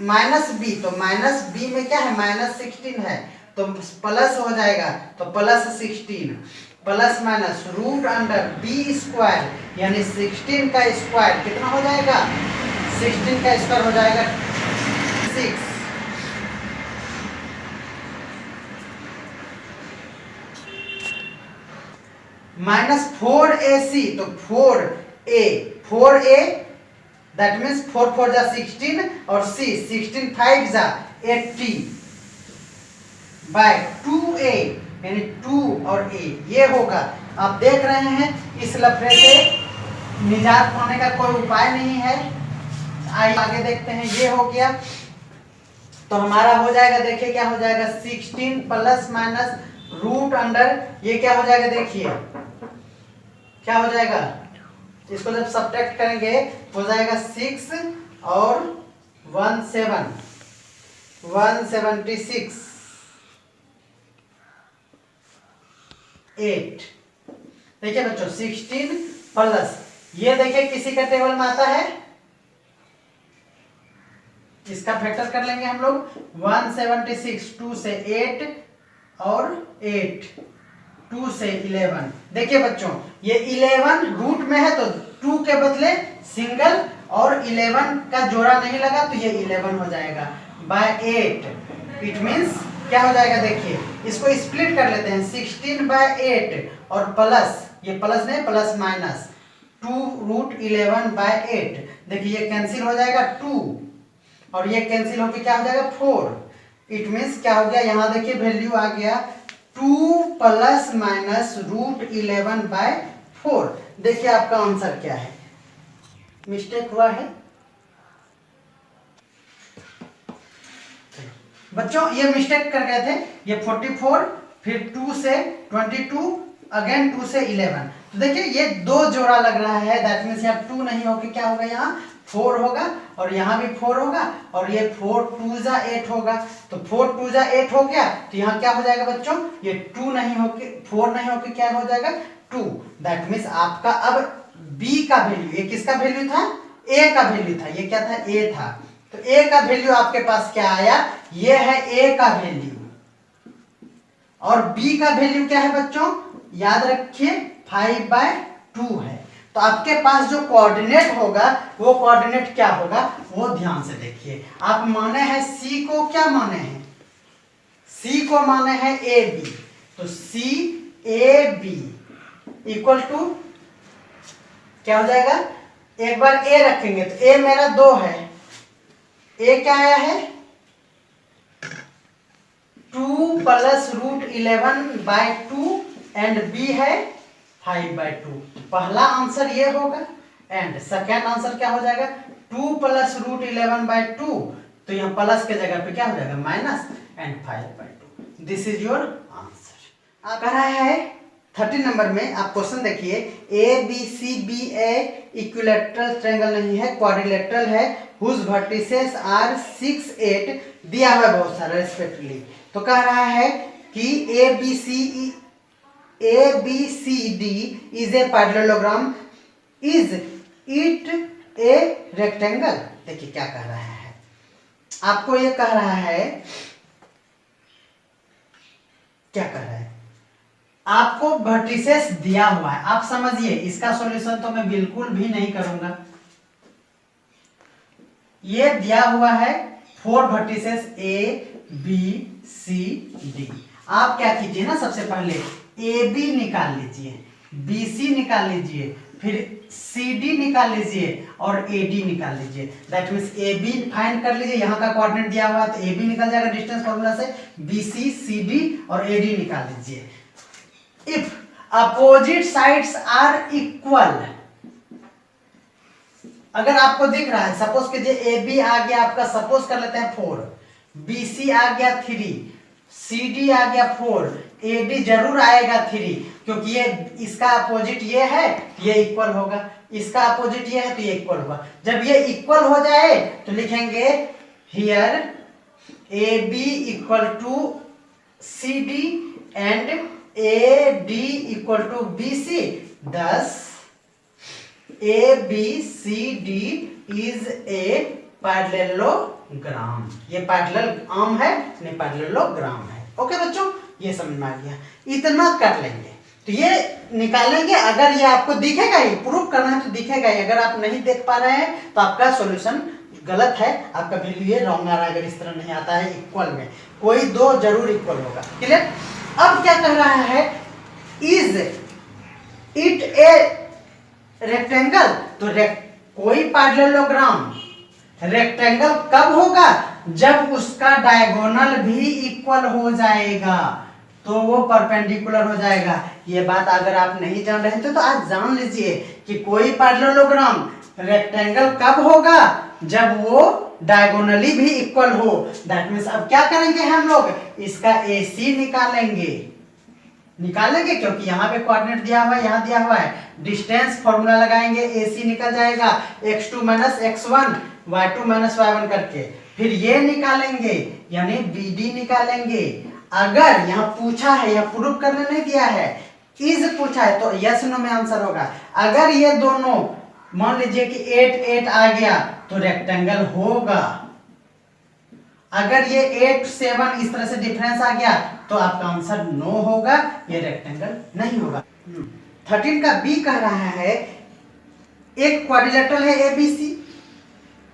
माइनस b, तो माइनस b में क्या है माइनस 16 है, तो प्लस हो जाएगा, तो plus 16 plus minus root under B square यानी 16 का स्क्वायर कितना हो जाएगा, 16 का स्क्वायर हो जाएगा 6 माइनस 4ac, तो 4a दैट मीन्स 4 4 जा 16 और c 16 5 जा 80 बाय 2a यानी 2 और a ये होगा। आप देख रहे हैं इस लफड़े से निजात पाने का कोई उपाय नहीं है। आइए आगे देखते हैं। ये हो गया तो हमारा हो जाएगा, देखिए क्या हो जाएगा 16 प्लस माइनस रूट अंडर, ये क्या हो जाएगा देखिए क्या हो जाएगा, इसको जब सब्ट्रैक्ट करेंगे हो जाएगा 6 और 176 8। देखिए बच्चों 16 प्लस, ये देखिए किसी का टेबल में आता है, इसका फैक्टर कर लेंगे हम लोग 176, 2 से 8 और 8 2 से 11। देखिए बच्चों ये 11 रूट में है तो 2 के बदले सिंगल और 11 का जोड़ा नहीं लगा तो ये 11 हो जाएगा बाय 8। इट मीन्स क्या हो जाएगा देखिए, इसको स्प्लिट कर लेते हैं 16 बाय 8 और प्लस, ये प्लस नहीं प्लस माइनस 2 रूट 11 बाय 8। देखिए ये कैंसिल हो जाएगा 2 और ये कैंसिल होकर क्या हो जाएगा 4। इट मीन्स क्या हो गया, यहाँ देखिए वैल्यू आ गया 2 प्लस माइनस रूट 11 बाय 4। देखिए आपका आंसर क्या है, मिस्टेक हुआ है बच्चों, ये मिस्टेक कर गए थे। ये 44 फिर 2 से 22 अगेन 2 से 11, तो देखिए ये 2 जोड़ा लग रहा है, दैट मीन्स यहाँ 2 नहीं होकर क्या होगा यहाँ 4 होगा, और यहाँ भी 4 होगा, और ये 4 2 जा 8 होगा, तो 4 2 जा 8 हो गया, तो यहाँ क्या हो जाएगा बच्चों, ये 2 नहीं होके 4 नहीं होके क्या हो जाएगा 2। दैट मीन्स आपका अब b का वैल्यू, ये किसका वैल्यू था a का वैल्यू था, ये क्या था a था, तो a का वैल्यू आपके पास क्या आया, ये है a का वैल्यू, और b का वैल्यू क्या है बच्चों, याद रखिए 5/2 है। तो आपके पास जो कोऑर्डिनेट होगा वो कोऑर्डिनेट क्या होगा वो ध्यान से देखिए। आप माने हैं c को, क्या माने हैं c को माने हैं ab, तो CAB इक्वल टू क्या हो जाएगा, एक बार a रखेंगे तो a मेरा 2 है, a क्या आया है 2 प्लस रूट 11/2 एंड b है 5/2। पहला आंसर ये होगा, एंड सेकेंड आंसर क्या हो जाएगा 2 प्लस रूट 11/2, तो यहाँ प्लस के जगह पे क्या हो जाएगा minus and 5/2। This is your answer. आप कह रहा है 30 नंबर में आप क्वेश्चन देखिए, ABCBA इक्विलैटरल ट्रायंगल नहीं है, क्वाड्रिलैटरल है, हुज वर्टिसेस आर 6 8 दिया हुआ है बहुत सारा रिस्पेक्टिवली। तो कह रहा है कि ABCD is a parallelogram, is it a rectangle। देखिए क्या कह रहा है, आपको ये कह रहा है, क्या कह रहा है, आपको वर्टिसेस दिया हुआ है। आप समझिए, इसका सॉल्यूशन तो मैं बिल्कुल भी नहीं करूंगा। ये दिया हुआ है 4 vertices A B C D. आप क्या कीजिए ना, सबसे पहले ए बी निकाल लीजिए, बी सी निकाल लीजिए, फिर सी डी निकाल लीजिए और ए डी निकाल लीजिए। That means A B find कर लीजिए, यहाँ का कोऑर्डिनेट दिया हुआ है तो ए बी निकल जाएगा डिस्टेंस फॉर्मूला से, बी सी डी और ए डी निकाल लीजिए। If opposite sides are equal, अगर आपको दिख रहा है, सपोज कीजिए ए बी आ गया आपका, सपोज कर लेते हैं 4, बी सी आ गया 3, सी डी आ गया 4, ए डी जरूर आएगा 3, क्योंकि ये इसका अपोजिट ये है, ये इक्वल होगा, इसका अपोजिट ये है तो ये इक्वल होगा। जब ये इक्वल हो जाए तो लिखेंगे here A B equal to C D and A D equal to B C, thus A B C D is a parallelogram. ये पैरेललोग्राम है, नहीं पैरेललोग्राम है। ओके बच्चों, ये समझ में आ गया, इतना कर लेंगे तो ये निकालेंगे। अगर ये आपको दिखेगा ही, प्रूफ करना है तो दिखेगा ही, अगर आप नहीं देख पा रहे हैं तो आपका सॉल्यूशन गलत है, आपका वैल्यू ये रॉन्ग आ रहा है। अगर इस तरह नहीं आता है इक्वल में, कोई दो जरूर इक्वल होगा। क्लियर? अब क्या कह रहा है, इज इट ए रेक्टेंगल, तो कोई पैरेललोग्राम रेक्टेंगल कब होगा, जब उसका डायगोनल भी इक्वल हो जाएगा, तो वो परपेंडिकुलर हो जाएगा। ये बात अगर आप नहीं जान रहे थे तो आज जान लीजिए कि कोई पैरेललोग्राम रेक्टेंगल कब होगा, जब वो डायगोनली भी इक्वल हो। दैट मीन्स अब क्या करेंगे हम लोग, इसका AC निकालेंगे क्योंकि यहाँ पे कोऑर्डिनेट दिया हुआ है, यहाँ दिया हुआ है, डिस्टेंस फॉर्मूला लगाएंगे, AC निकल जाएगा x2 minus x1 y2 minus y1 करके, फिर ये निकालेंगे यानी BD निकालेंगे। अगर यहाँ पूछा है, यहाँ प्रूफ करने नहीं दिया है, इज पूछा है तो यस नो में आंसर होगा। अगर ये दोनों मान लीजिए कि 8 8 आ गया तो रेक्टेंगल होगा, अगर ये 8 7 इस तरह से डिफरेंस आ गया तो आपका आंसर नो होगा, ये रेक्टेंगल नहीं होगा। 13 का बी कह रहा है, एक क्वाड्रिलेटरल है एबीसी,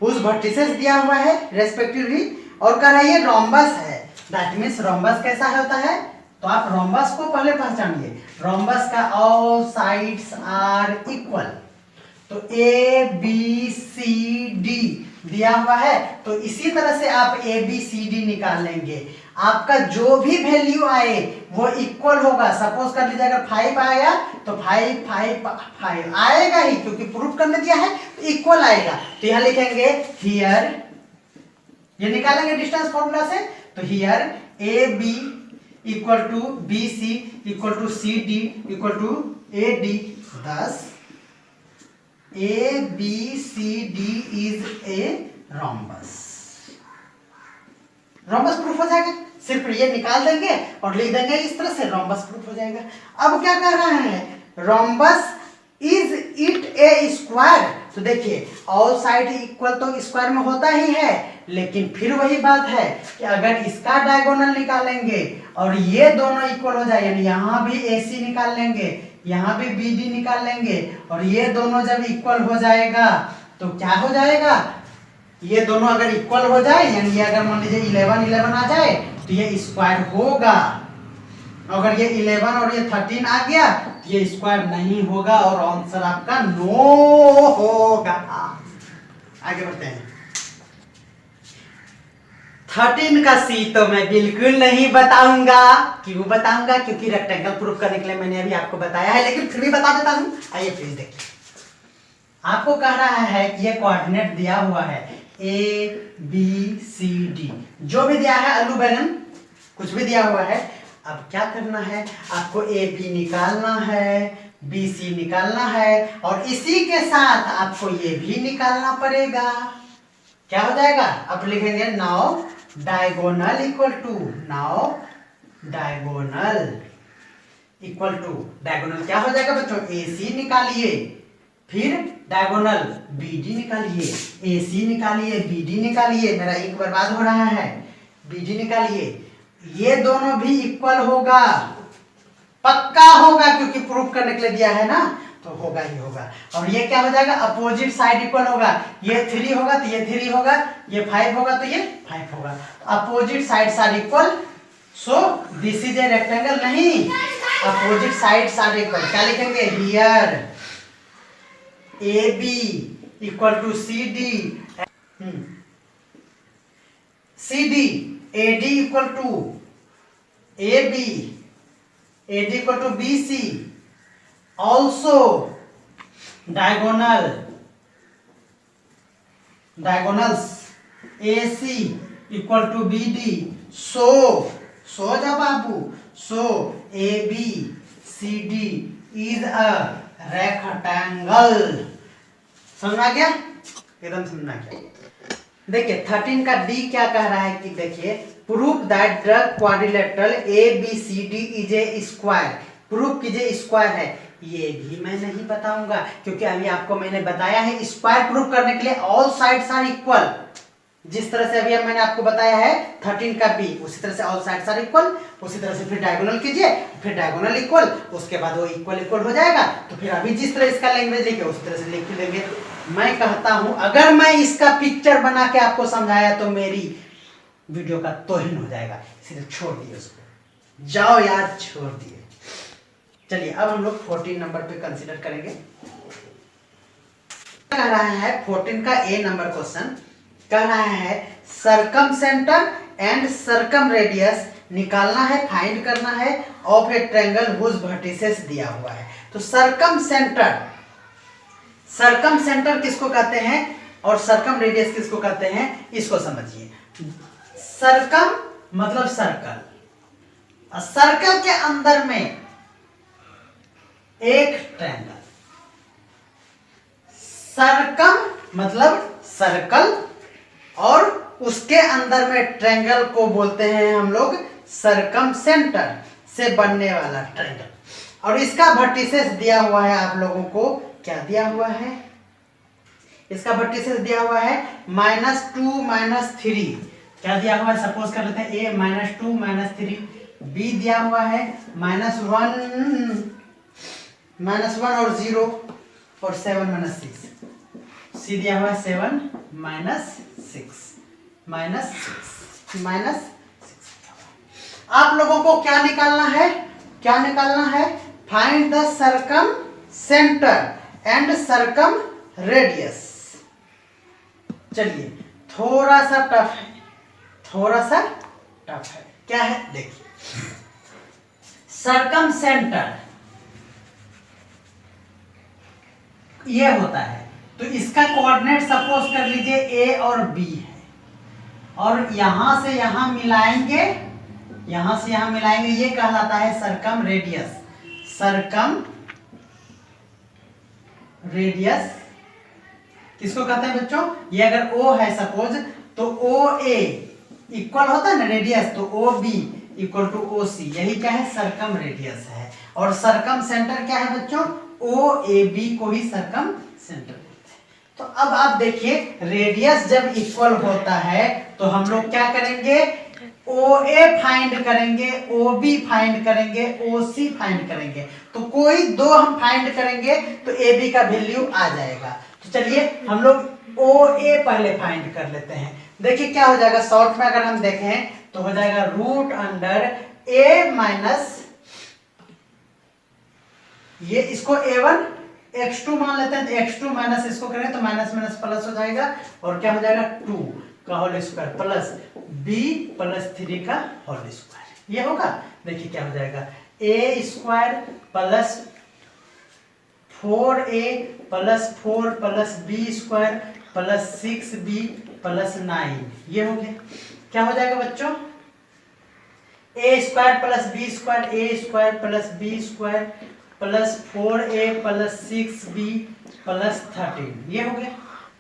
उस वर्टिसेस दिया हुआ है रेस्पेक्टिवली, और कह रहा है ये रोम्बस है। दैट मींस रोम्बस कैसा होता है, तो आप रोम्बस को पहले पहचानिए। रोम्बस का ऑल साइड्स आर इक्वल, तो ए बी सी डी दिया हुआ है, तो इसी तरह से आप ए बी सी डी निकाल लेंगे। आपका जो भी वैल्यू आए वो इक्वल होगा। सपोज कर लीजिए अगर 5 आया तो 5 5 5 आएगा ही, क्योंकि प्रूफ करने दिया है तो इक्वल आएगा। तो यहां लिखेंगे हियर, ये निकालेंगे डिस्टेंस फॉर्मूला से, तो here A B equal to B C equal to C D equal to A D, thus A B C D is a rhombus. Rhombus proof हो जाएगा, सिर्फ ये निकाल देंगे और लिख देंगे इस तरह से, रोम्बस प्रूफ हो जाएगा। अब क्या कर रहा है, rhombus is it A square, तो देखिए ऑल साइड इक्वल तो स्क्वायर में होता ही है, लेकिन फिर वही बात है कि अगर इसका डायगोनल निकालेंगे और ये दोनों इक्वल हो जाए, यानी यहाँ भी AC निकाल लेंगे, यहाँ भी BD निकाल लेंगे, और ये दोनों जब इक्वल हो जाएगा तो क्या हो जाएगा, ये दोनों अगर इक्वल हो जाए, यानी ये अगर मान लीजिए 11 11 आ जाए तो ये स्क्वायर होगा। अगर ये 11 और ये 13 आ गया तो ये स्क्वायर नहीं होगा और आंसर आपका नो होगा। आगे बढ़ते हैं। 13 का सी तो मैं बिल्कुल नहीं बताऊंगा। क्यों बताऊंगा, क्योंकि रेक्टेंगल प्रूफ करने के लिए मैंने अभी आपको बताया है, लेकिन फिर भी बता देता हूं। आइए प्लीज देखिए, आपको कह रहा है कि ये कोऑर्डिनेट दिया हुआ है ए बी सी डी, जो भी दिया है, आलू बैगन कुछ भी दिया हुआ है। अब क्या करना है, आपको ए बी निकालना है, बी सी निकालना है, और इसी के साथ आपको ये भी निकालना पड़ेगा। क्या हो जाएगा, अब लिखेंगे now diagonal equal to, now diagonal equal to, diagonal क्या हो जाएगा बच्चों, AC निकालिए, फिर डायगोनल BD निकालिए, AC निकालिए, BD निकालिए, मेरा एक बर्बाद हो रहा है, BD निकालिए, ये दोनों भी इक्वल होगा, पक्का होगा, क्योंकि प्रूफ करने के लिए दिया है ना, तो होगा ही होगा। और ये क्या हो जाएगा, अपोजिट साइड इक्वल होगा, ये 3 होगा तो ये 3 होगा, ये 5 होगा तो ये 5 होगा, opposite sides are equal, so this is a rectangle, नहीं, अपोजिट साइड्स आर इक्वल। क्या लिखेंगे, here AB equal to CD, CD AD equal to AB, AD equal to BC, also diagonals AC equal to BD, so जा बाबू, so ABCD is a rectangle। समझ आ गया, एकदम समझ आ गया। देखिए 13 का D क्या कह रहा है कि देखिए proof that the quadrilateral ABCD is a square, proof कीजिए स्क्वायर है, ये भी मैं नहीं बताऊंगा, क्योंकि अभी आपको मैंने बताया है स्क्वायर प्रूफ करने के लिए ऑल साइड्स आर इक्वल, जिस तरह से अभी मैंने आपको बताया है 13 का B, उसी तरह से ऑल साइड्स आर इक्वल, उसी तरह से फिर डायगोनल कीजिए, फिर डायगोनल इक्वल, उसके बाद वो इक्वल इक्वल हो जाएगा। तो फिर अभी जिस तरह इसका लैंग्वेज लिखे उसी तरह से लिख देंगे। मैं कहता हूं अगर मैं इसका पिक्चर बना के आपको समझाया तो मेरी वीडियो का तौहीन हो जाएगा, इसलिए छोड़ दिए उसको, जाओ यार छोड़ दिए। चलिए अब हम लोग 14 नंबर पे कंसीडर करेंगे। कह रहा है 14 का A नंबर क्वेश्चन कह रहा है circumcentre and circumradius निकालना है, फाइंड करना है of a triangle whose vertices दिया हुआ है। तो सरकम सेंटर किसको कहते हैं और सरकम रेडियस किसको कहते हैं, इसको समझिए। सरकम मतलब सर्कल, सर्कल के अंदर में एक ट्रायंगल, सरकम मतलब सर्कल और उसके अंदर में ट्रायंगल को बोलते हैं हम लोग सरकम सेंटर से बनने वाला ट्रायंगल। और इसका वर्टिसेस दिया हुआ है आप लोगों को, क्या दिया हुआ है, इसका वर्टिसेस दिया हुआ है -2 -3, क्या दिया हुआ है, सपोज कर लेते हैं A -2 -3, B दिया हुआ है -1 और 0 और 7 -6, C दिया हुआ है 7 -6 आप लोगों को क्या निकालना है, find the circumcentre and circumradius. चलिए थोड़ा सा टफ है, क्या है देखिए। सरकम सेंटर ये होता है, तो इसका कोऑर्डिनेट सपोज कर लीजिए A और B है, और यहां से यहां मिलाएंगे, ये कहलाता है सरकम रेडियस। सरकम रेडियस किसको कहते हैं बच्चों, ये अगर O है सपोज तो OA इक्वल होता है ना रेडियस, तो OB इक्वल टू OC, यही क्या है, सरकम रेडियस है। और सरकम सेंटर क्या है बच्चों, OAB को ही सरकम सेंटर बोलते हैं। तो अब आप देखिए रेडियस जब इक्वल होता है तो हम लोग क्या करेंगे, OA फाइंड करेंगे, OB फाइंड करेंगे, OC फाइंड करेंगे। तो कोई दो हम फाइंड करेंगे तो AB का वैल्यू आ जाएगा। तो चलिए हम लोग OA पहले फाइंड कर लेते हैं। देखिए क्या हो जाएगा, शॉर्ट में अगर हम देखें तो हो जाएगा √A माइनस, ये इसको A1 x2 मान लेते हैं, तो x2 माइनस इसको करें तो माइनस माइनस प्लस हो जाएगा, और क्या हो जाएगा 2 का whole square plus B plus 3 का होल स्क्वायर, ये होगा। देखिए क्या हो जाएगा, A square plus 4A plus 4 plus B square plus 6B plus 9, ये हो गया। क्या हो जाएगा बच्चों, A square plus B square, A square plus B square plus 4A plus 6B plus 13, ये हो गया।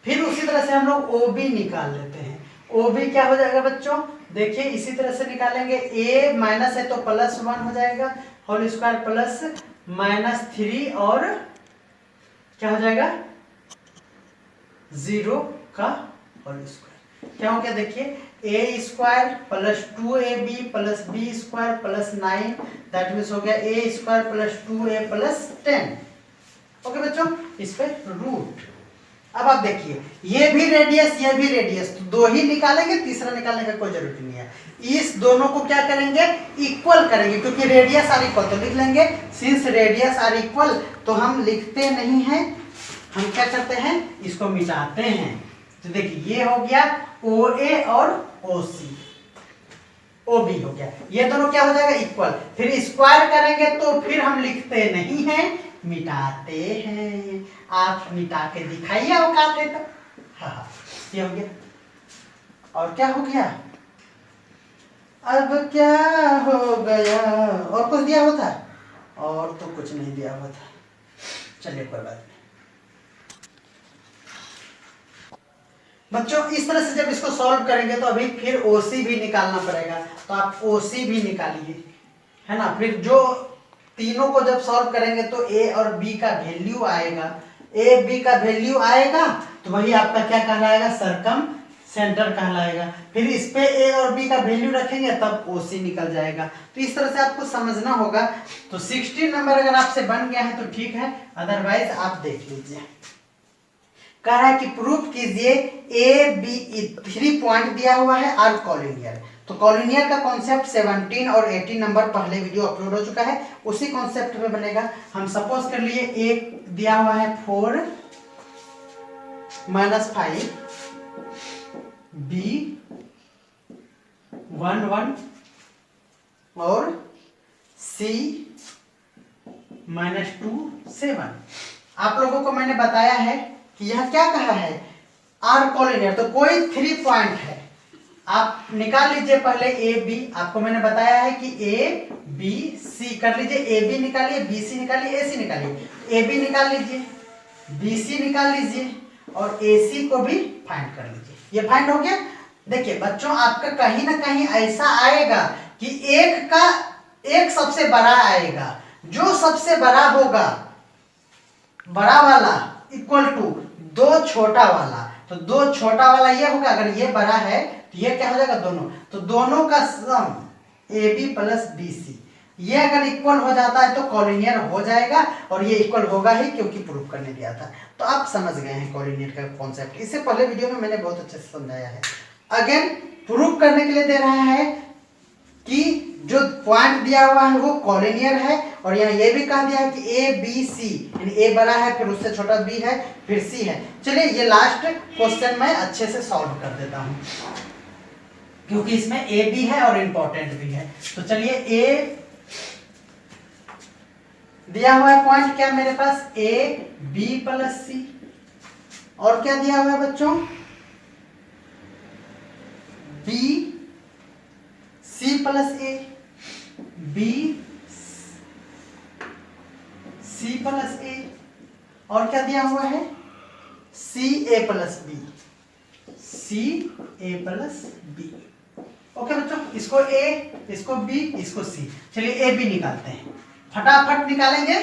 फिर उसी तरह से हम लोग OB निकाल लेते हैं। OB क्या हो जाएगा बच्चों, देखिए इसी तरह से निकालेंगे, A माइनस है तो प्लस 1 हो जाएगा, होल स्क्वायर प्लस -3 और क्या हो जाएगा 0 का होल स्क्वायर। क्या हो गया देखिए, A square plus 2ab plus B square plus 9, that means हो गया A square plus 2a plus 10। Okay बच्चों, इस पे रूट। अब आप देखिए, ये भी रेडियस ये भी रेडियस, तो दो ही निकालेंगे, तीसरा निकालने का कोई जरूरत नहीं है। इस दोनों को क्या करेंगे, इक्वल करेंगे, क्योंकि रेडियस आर इक्वल, तो लिख लेंगे सिंस रेडियस आर इक्वल। तो हम लिखते नहीं हैं, हम क्या करते हैं, इसको मिटाते हैं। तो देखिए ये हो गया OA और OC, OB हो गया, ये दोनों क्या हो जाएगा, इक्वल। फिर स्क्वायर करेंगे तो फिर हम लिखते नहीं हैं, मिटाते हैं। आप मिटा के दिखाइए औकात है तो। हाँ, ये हो गया। और क्या हो गया, अब क्या हो गया, और कुछ दिया हुआ था, और तो कुछ नहीं दिया हुआ था, चलिए कोई बात नहीं। बच्चों इस तरह से जब इसको सॉल्व करेंगे तो अभी फिर OC भी निकालना पड़ेगा, तो आप OC भी निकालिए, है ना। फिर जो तीनों को जब सॉल्व करेंगे तो A और B का वैल्यू आएगा, A B का वैल्यू आएगा तो वही आपका क्या कहलाएगा, सरकम सेंटर कहलाएगा। फिर इस पे A और B का वैल्यू रखेंगे तब OC निकल जाएगा। तो इस तरह से आपको समझना होगा। तो 16 नंबर अगर आपसे बन गया है तो ठीक है, अदरवाइज आप देख लीजिए। कह रहा है कि प्रूफ कीजिए A B 3 पॉइंट दिया हुआ है आर कॉलिनियर। तो कॉलिनियर का कॉन्सेप्ट 17 और 18 नंबर पहले वीडियो अपलोड हो चुका है, उसी कॉन्सेप्ट में बनेगा। हम सपोज कर लिए एक दिया हुआ है 4 - 5 B 1 1 और C -2 7। आप लोगों को मैंने बताया है कि यह क्या कहा है, आर कॉलिनियर। तो कोई 3 पॉइंट है, आप निकाल लीजिए पहले ए बी। आपको मैंने बताया है कि ए बी सी कर लीजिए, ए बी निकालिए, बी सी निकालिए, ए सी निकालिए। ए बी निकाल लीजिए, बी सी निकाल लीजिए और ए सी को भी फाइंड कर लीजिए। ये फाइंड हो गया। देखिए बच्चों, आपका कहीं ना कहीं ऐसा आएगा कि एक सबसे बड़ा आएगा, जो सबसे बड़ा होगा, बड़ा वाला इक्वल टू 2 छोटा वाला। तो 2 छोटा वाला ये होगा, अगर ये बड़ा है तो ये क्या हो जाएगा, दोनों। तो दोनों का sum A B plus B C, ये अगर इक्वल हो जाता है तो कॉलिनियर हो जाएगा, और ये इक्वल होगा ही क्योंकि प्रूफ करने दिया था। तो आप समझ गए हैं कॉलिनियर का कॉन्सेप्ट। इससे पहले वीडियो में मैंने बहुत अच्छे से समझाया है। अगेन प्रूफ करने के लिए दे रहा है कि जो पॉइंट दिया हुआ है वो कॉलिनियर है, और यहाँ ये भी कहा दिया है कि ए बी सी, यानी ए बड़ा है, फिर उससे छोटा बी है, फिर सी है। चलिए ये लास्ट क्वेश्चन मैं अच्छे से सॉल्व कर देता हूँ, क्योंकि इसमें ए बी है और इंपॉर्टेंट भी है। तो चलिए, ए दिया हुआ है पॉइंट क्या मेरे पास, ए बी प्लस सी, और क्या दिया हुआ है बच्चों, बी सी प्लस ए, बी सी प्लस ए, और क्या दिया हुआ है, सी ए प्लस बी, सी ए प्लस बी। ओके बच्चों, इसको ए, इसको बी, इसको सी। चलिए ए बी निकालते हैं, फटाफट निकालेंगे।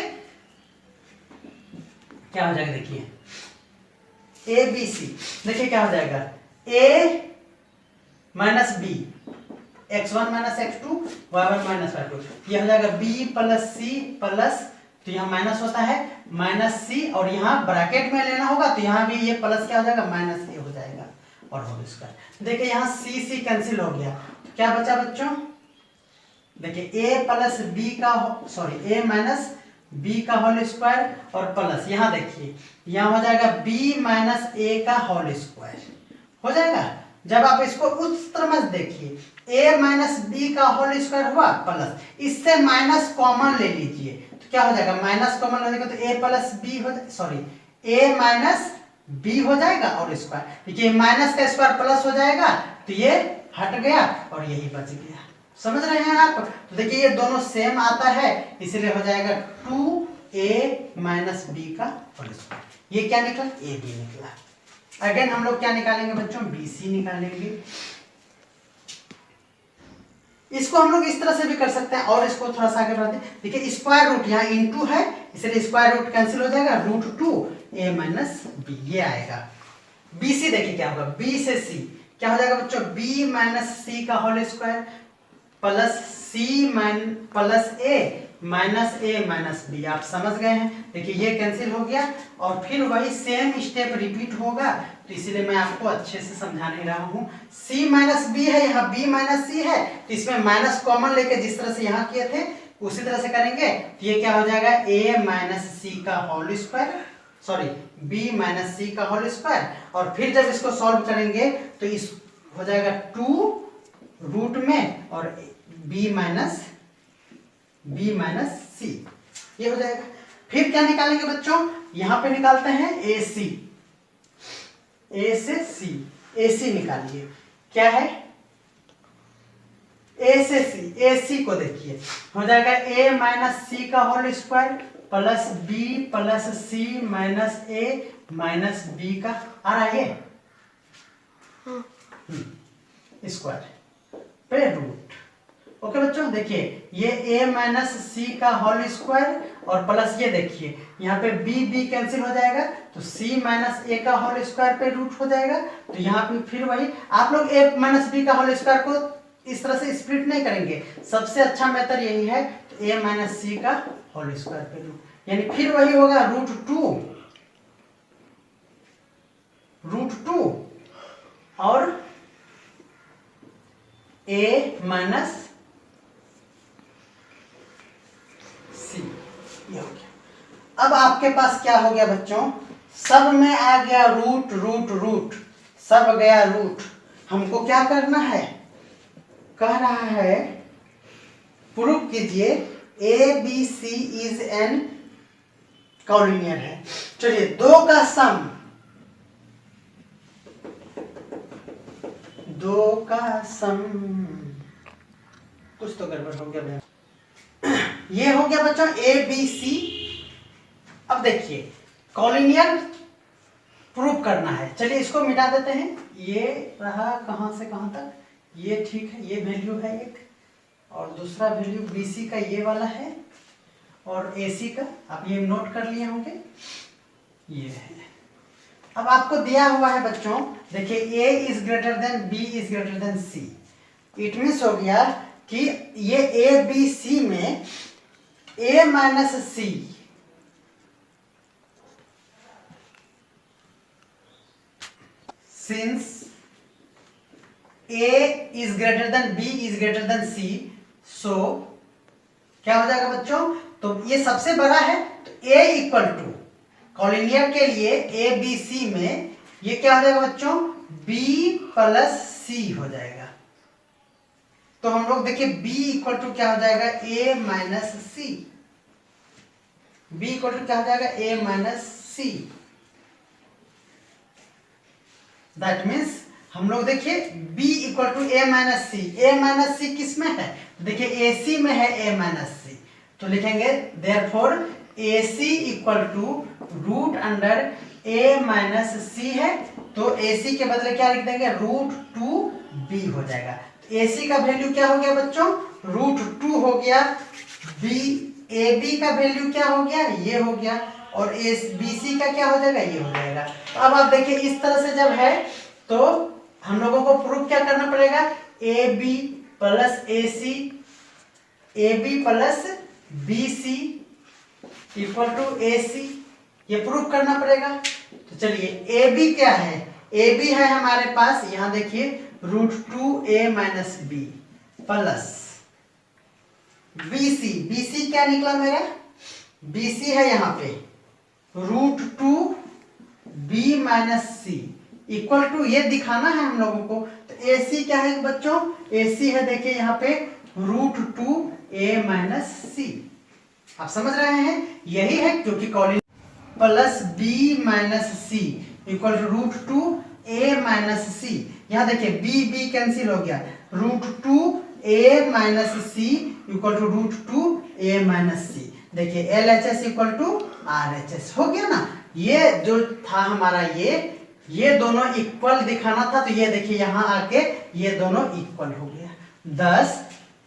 क्या हो जाएगा देखिए, ए बी सी, देखिए क्या हो जाएगा, A minus B, x1 minus x2, y1 minus y2, ये हो जाएगा b प्लस सी प्लस, तो यहाँ माइनस होता है माइनस सी, और यहाँ ब्रैकेट में लेना होगा तो यहाँ भी ये प्लस क्या हो जाएगा, माइनस ए हो जाएगा, और होल स्क्वायर। देखिए यहाँ सी सी कैंसिल हो गया, क्या बचा बच्चों, देखिए a प्लस बी का, सॉरी a माइनस बी का होल स्क्वायर, और प्लस यहाँ देखिए यहाँ हो जाएगा b माइनस ए का होल स्क्वायर हो जाएगा। जब आप इसको उस तरह मत देखिए, a माइनस बी का होल स्क्वायर हुआ प्लस, इससे माइनस कॉमन ले लीजिए तो क्या हो जाएगा, माइनस कॉमन लेने तो a प्लस बी हो, सॉरी a माइनस बी हो जाएगा और स्क्वायर। देखिए माइनस का स्क्वायर प्लस हो जाएगा तो ये हट गया और यही बच गया। समझ रहे हैं आप। तो देखिए ये दोनों सेम आता है, इसलिए हो जाएगा 2a माइनस बी का होल स्क्वायर। ये क्या निकला, ए बी निकला। अगेन हम लोग क्या निकालेंगे बच्चों, बी सी निकालेंगे। इसको हम लोग इस तरह से भी कर सकते हैं, और इसको थोड़ा सा आगे बढ़ाते हैं। देखिए स्क्वायर रूट यहाँ इनटू है, इसलिए स्क्वायर रूट कैंसिल हो जाएगा, √2 a माइनस बी, ये आएगा। बी सी देखिए क्या होगा, बी से सी क्या हो जाएगा बच्चों, बी माइनस सी का whole square plus C plus A minus B. आप समझ गए हैं। देखिए ये कैंसिल हो गया और फिर वही सेम स्टेप रिपीट होगा, तो इसीलिए मैं आपको अच्छे से समझा नहीं रहा हूँ। c माइनस बी है, यहाँ b माइनस सी है, तो इसमें माइनस कॉमन लेके जिस तरह से यहाँ किए थे उसी तरह से करेंगे। तो ये क्या हो जाएगा, a माइनस सी का whole square, sorry b minus C का होल स्क्वायर, और फिर जब इसको सॉल्व करेंगे तो इस हो जाएगा 2 रूट में और b माइनस सी, ये हो जाएगा। फिर क्या निकालेंगे बच्चों, यहां पे निकालते हैं ए से सी निकालिए, क्या है ए से सी को देखिए हो जाएगा a माइनस सी का whole square plus B plus C minus A minus B का आ रहा है ये स्क्वायर पे रूट। ओके बच्चों, देखिए ये a माइनस सी का होल स्क्वायर और प्लस ये देखिए यहाँ पे b कैंसिल हो जाएगा, तो c माइनस ए का होल स्क्वायर पे रूट हो जाएगा। तो यहाँ पे फिर वही आप लोग a माइनस बी का होल स्क्वायर को इस तरह से स्प्लिट नहीं करेंगे, सबसे अच्छा मेथड यही है। तो a माइनस सी का होल स्क्वायर पे रूट, यानी फिर वही होगा रूट टू और a माइनस सी, ये हो गया। अब आपके पास क्या हो गया बच्चों, सब में आ गया रूट, सब गया रूट। हमको क्या करना है, कह रहा है प्रूव कीजिए A B C is an collinear है। चलिए दो का सम कुछ तो गड़बड़ हो गया, ये हो गया बच्चों ए बी सी। अब देखिए कॉलिनियर प्रूव करना है, चलिए इसको मिटा देते हैं। ये रहा कहां से कहां तक, ये ठीक है, ये वैल्यू है एक, और दूसरा वैल्यू बी सी का ये वाला है और ए सी का आप ये नोट कर लिए होंगे, ये है। अब आपको दिया हुआ है बच्चों, देखिए a is greater than b is greater than c, it means हो गया कि ये ए बी सी में a minus C since a is greater than b is greater than c, so क्या हो जाएगा बच्चों, तो ये सबसे बड़ा है, तो a इक्वल टू कॉलिनियर के लिए ए बी सी में ये क्या हो जाएगा बच्चों, b प्लस सी हो जाएगा। तो हम लोग देखिए b इक्वल टू क्या हो जाएगा, a minus C, b equal to क्या हो जाएगा, a minus C. That means हम लोग देखिए b equal to a minus C किस में है, देखिए AC में है a माइनस सी, तो लिखेंगे therefore AC equal to root under a minus C है, तो AC के बदले क्या लिख देंगे, √2b हो जाएगा। तो AC का वैल्यू क्या हो गया बच्चों, √2 हो गया, AB का वैल्यू क्या हो गया, ये हो गया, और BC का क्या हो जाएगा, ये हो जाएगा। तो अब आप देखिए इस तरह से जब है तो हम लोगों को प्रूफ क्या करना पड़ेगा, AB plus AC, AB plus BC equal to AC, ये प्रूफ करना पड़ेगा। तो चलिए AB क्या है, AB है हमारे पास, यहां देखिए √2a minus B plus BC क्या निकला मेरा, BC है यहाँ पे √2b minus C equal to, ये दिखाना है हम लोगों को। तो AC क्या है बच्चों, AC है देखिए यहाँ पे √2a माइनस सी, आप समझ रहे हैं, यही है क्योंकि collinear plus b minus C equal to √2a minus C. यहाँ देखिए b कैंसिल हो गया, √2a minus C equal to √2a minus C. देखिए LHS इक्वल टू RHS हो गया ना, ये जो था हमारा ये दोनों इक्वल दिखाना था, तो ये देखिए यहाँ आके ये दोनों इक्वल हो गया, thus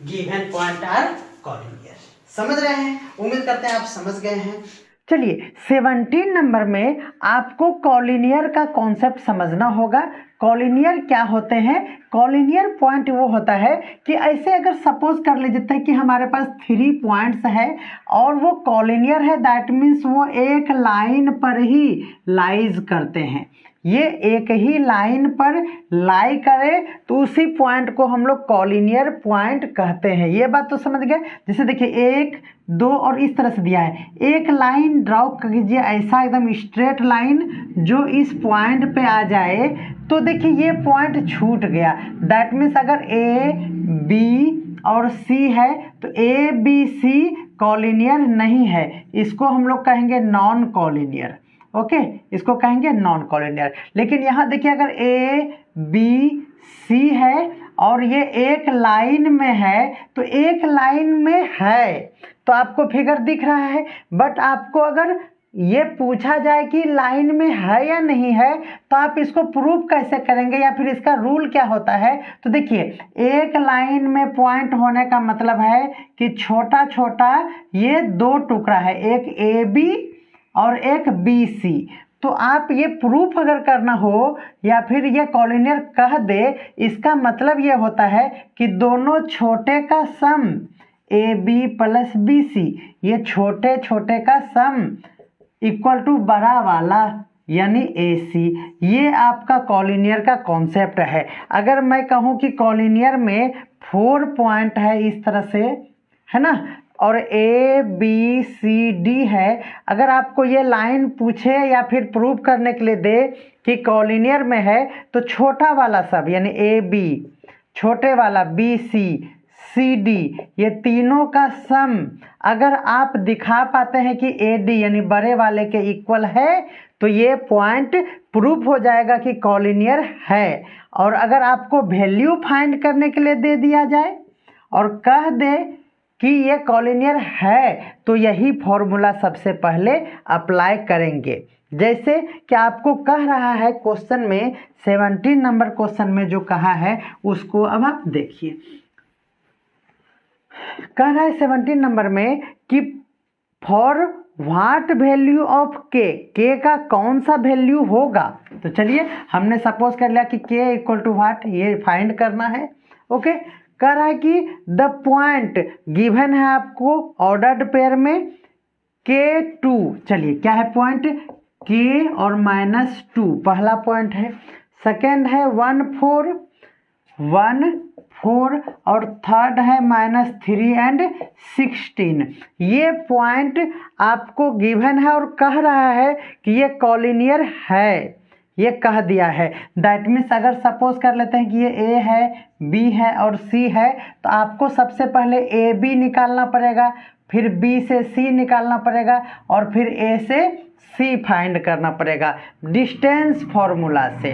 given point are collinear. समझ रहे हैं, उम्मीद करते हैं आप समझ गए हैं। चलिए 17 नंबर में आपको कॉलिनियर का कॉन्सेप्ट समझना होगा। कॉलिनियर क्या होते हैं? कॉलिनियर पॉइंट वो होता है कि ऐसे अगर सपोज कर लीजिए हैं कि हमारे पास 3 पॉइंट्स है और वो कॉलिनियर है, दैट मीन्स वो एक लाइन पर ही लाइज करते हैं। ये एक ही लाइन पर लाई करे तो उसी पॉइंट को हम लोग कॉलिनियर पॉइंट कहते हैं। ये बात तो समझ गए। जैसे देखिए 1 2 और इस तरह से दिया है, एक लाइन ड्रॉ कीजिए ऐसा एकदम स्ट्रेट लाइन जो इस पॉइंट पे आ जाए, तो देखिए ये पॉइंट छूट गया। दैट मीन्स अगर ए बी और सी है तो ए बी सी कॉलिनियर नहीं है, इसको हम लोग कहेंगे नॉन कॉलिनियर। ओके, इसको कहेंगे नॉन कॉलिनियर। लेकिन यहाँ देखिए अगर ए बी सी है और ये एक लाइन में है, तो एक लाइन में है तो आपको फिगर दिख रहा है, बट आपको अगर ये पूछा जाए कि लाइन में है या नहीं है तो आप इसको प्रूव कैसे करेंगे या फिर इसका रूल क्या होता है? तो देखिए एक लाइन में पॉइंट होने का मतलब है कि छोटा छोटा ये 2 टुकड़ा है, एक ए बी और एक बी सी। तो आप ये प्रूफ अगर करना हो या फिर ये कॉलिनियर कह दे, इसका मतलब ये होता है कि दोनों छोटे का sum A B plus B C, ये छोटे छोटे का सम इक्वल टू बड़ा वाला यानी ए सी। ये आपका कॉलिनियर का कॉन्सेप्ट है। अगर मैं कहूँ कि कॉलिनियर में 4 पॉइंट है इस तरह से, है ना, और ए बी सी डी है, अगर आपको ये लाइन पूछे या फिर प्रूव करने के लिए दे कि कॉलिनियर में है, तो छोटा वाला सब यानी ए बी, छोटे वाला बी सी, सी डी, ये तीनों का सम अगर आप दिखा पाते हैं कि ए डी यानी बड़े वाले के इक्वल है, तो ये पॉइंट प्रूफ हो जाएगा कि कॉलिनियर है। और अगर आपको वैल्यू फाइंड करने के लिए दे दिया जाए और कह दे कि ये कॉलिनियर है, तो यही फॉर्मूला सबसे पहले अप्लाई करेंगे। जैसे कि आपको कह रहा है क्वेश्चन में, 17 नंबर क्वेश्चन में जो कहा है उसको अब आप देखिए। कह रहा है 17 नंबर में कि फॉर व्हाट वैल्यू ऑफ के का कौन सा वैल्यू होगा। तो चलिए हमने सपोज कर लिया कि के इक्वल टू व्हाट, ये फाइंड करना है। ओके, कह रहा है कि द पॉइंट गिवन है आपको ऑर्डर्ड पेयर में K2। चलिए क्या है पॉइंट? K और -2 पहला पॉइंट है। सेकेंड है 1 4 1 4 और थर्ड है -3 एंड 16। ये पॉइंट आपको गिवन है और कह रहा है कि ये कॉलिनियर है, ये कह दिया है। दैट मीन्स अगर सपोज कर लेते हैं कि ये ए है, बी है और सी है, तो आपको सबसे पहले ए बी निकालना पड़ेगा, फिर बी से सी निकालना पड़ेगा और फिर ए से सी फाइंड करना पड़ेगा डिस्टेंस फॉर्मूला से।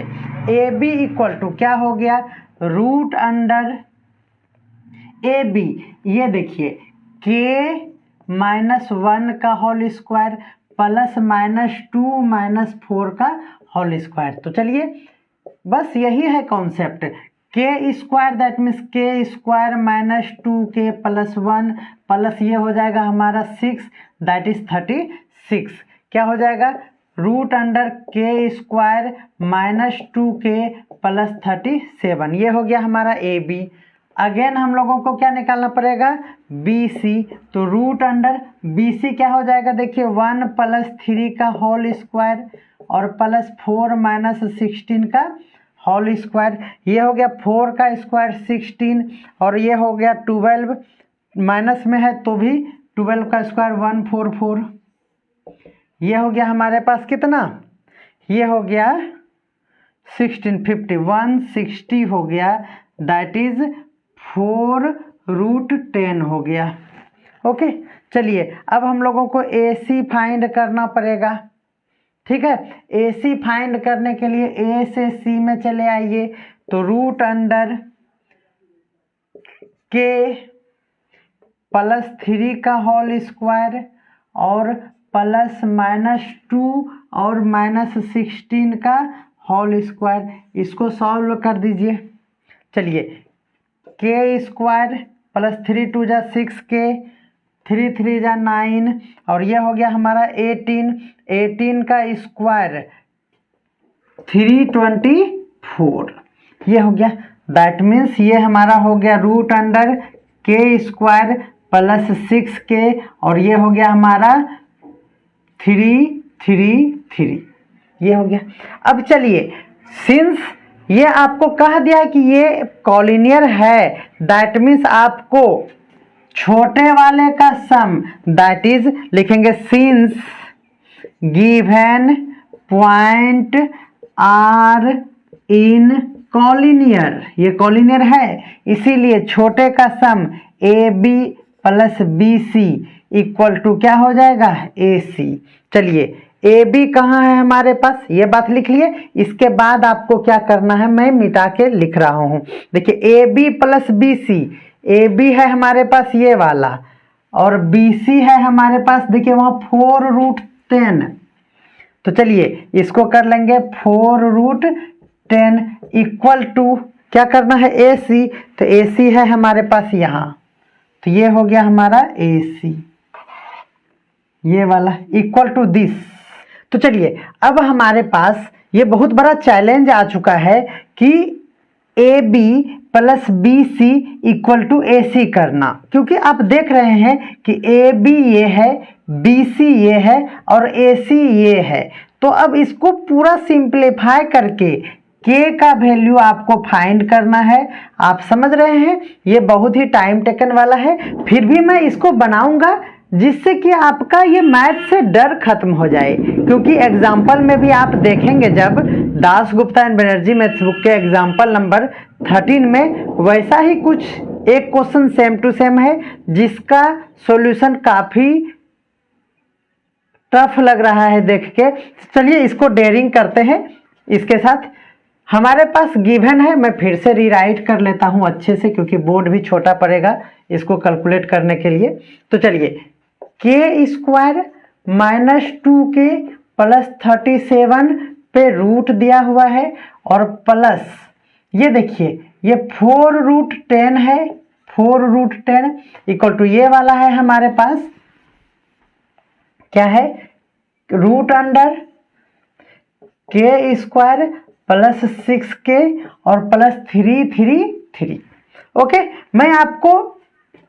ए बी इक्वल टू क्या हो गया? रूट अंडर ए बी, ये देखिए के -1 का होल स्क्वायर प्लस -2 -4 का होल स्क्वायर। तो चलिए बस यही है कॉन्सेप्ट। के स्क्वायर दैट मीन्स के स्क्वायर -2k + 1 प्लस ये हो जाएगा हमारा 6 दैट इज 36। क्या हो जाएगा? Root under k square -2k + 37। ये हो गया हमारा ए बी। अगेन हम लोगों को क्या निकालना पड़ेगा? B C. तो रूट अंडर बी सी क्या हो जाएगा? देखिए 1 + 3 का होल स्क्वायर और +4 - 16 का होल स्क्वायर। ये हो गया 4 का स्क्वायर 16 और ये हो गया 12, माइनस में है तो भी 12 का स्क्वायर 144। ये हो गया हमारे पास कितना? ये हो गया 1650, 160 हो गया, दैट इज 4√10 हो गया। ओके, चलिए अब हम लोगों को ए सी फाइंड करना पड़ेगा। ठीक है, ए सी फाइंड करने के लिए ए से सी में चले आइए। तो रूट अंडर के +3 का होल स्क्वायर और +-2 और -16 का होल स्क्वायर, इसको सॉल्व कर दीजिए। चलिए के स्क्वायर +3 × 2 = 6k 3 3 जा 9 और ये हो गया हमारा 18, 18 का स्क्वायर 324, ये हो गया। दैट मीन्स ये हमारा हो गया root under k square plus 6k और ये हो गया हमारा 333, ये हो गया। अब चलिए, सिंस ये आपको कह दिया है कि ये कॉलिनियर है, दैट मीन्स आपको छोटे वाले का सम, दैट इज लिखेंगे since given point are in collinear, ये कॉलिनियर है, इसीलिए छोटे का sum A B plus B C equal to क्या हो जाएगा, ए सी। चलिए ए बी कहाँ है हमारे पास, ये बात लिख लिए। इसके बाद आपको क्या करना है, मैं मिटा के लिख रहा हूँ। देखिए A B plus B C, A B है हमारे पास ये वाला और बी सी है हमारे पास, देखिए वहाँ 4√10। तो चलिए इसको कर लेंगे 4√10 इक्वल टू क्या करना है, ए सी। तो ए सी है हमारे पास यहाँ, तो ये हो गया हमारा ए सी, ये वाला इक्वल टू दिस। तो चलिए अब हमारे पास ये बहुत बड़ा चैलेंज आ चुका है कि A B plus B C equal to A C करना, क्योंकि आप देख रहे हैं कि ए बी ये है, बी सी ये है और ए सी ये है। तो अब इसको पूरा सिंप्लीफाई करके k का वैल्यू आपको फाइंड करना है। आप समझ रहे हैं ये बहुत ही टाइम टेकन वाला है, फिर भी मैं इसको बनाऊंगा जिससे कि आपका ये मैथ से डर खत्म हो जाए। क्योंकि एग्जाम्पल में भी आप देखेंगे, जब Das Gupta and Banerjee maths book के एग्जाम्पल नंबर 13 में वैसा ही कुछ एक क्वेश्चन सेम टू सेम है जिसका सॉल्यूशन काफ़ी टफ लग रहा है देख के। चलिए इसको डेयरिंग करते हैं। इसके साथ हमारे पास गिवन है, मैं फिर से रीराइट कर लेता हूं अच्छे से क्योंकि बोर्ड भी छोटा पड़ेगा इसको कैलकुलेट करने के लिए। तो चलिए के स्क्वायर माइनस 2k प्लस 37 पे रूट दिया हुआ है और प्लस ये देखिए ये 4√10 है, 4√10 इक्वल टू ये वाला है हमारे पास क्या है, root under k square plus 6k और प्लस 333। ओके, मैं आपको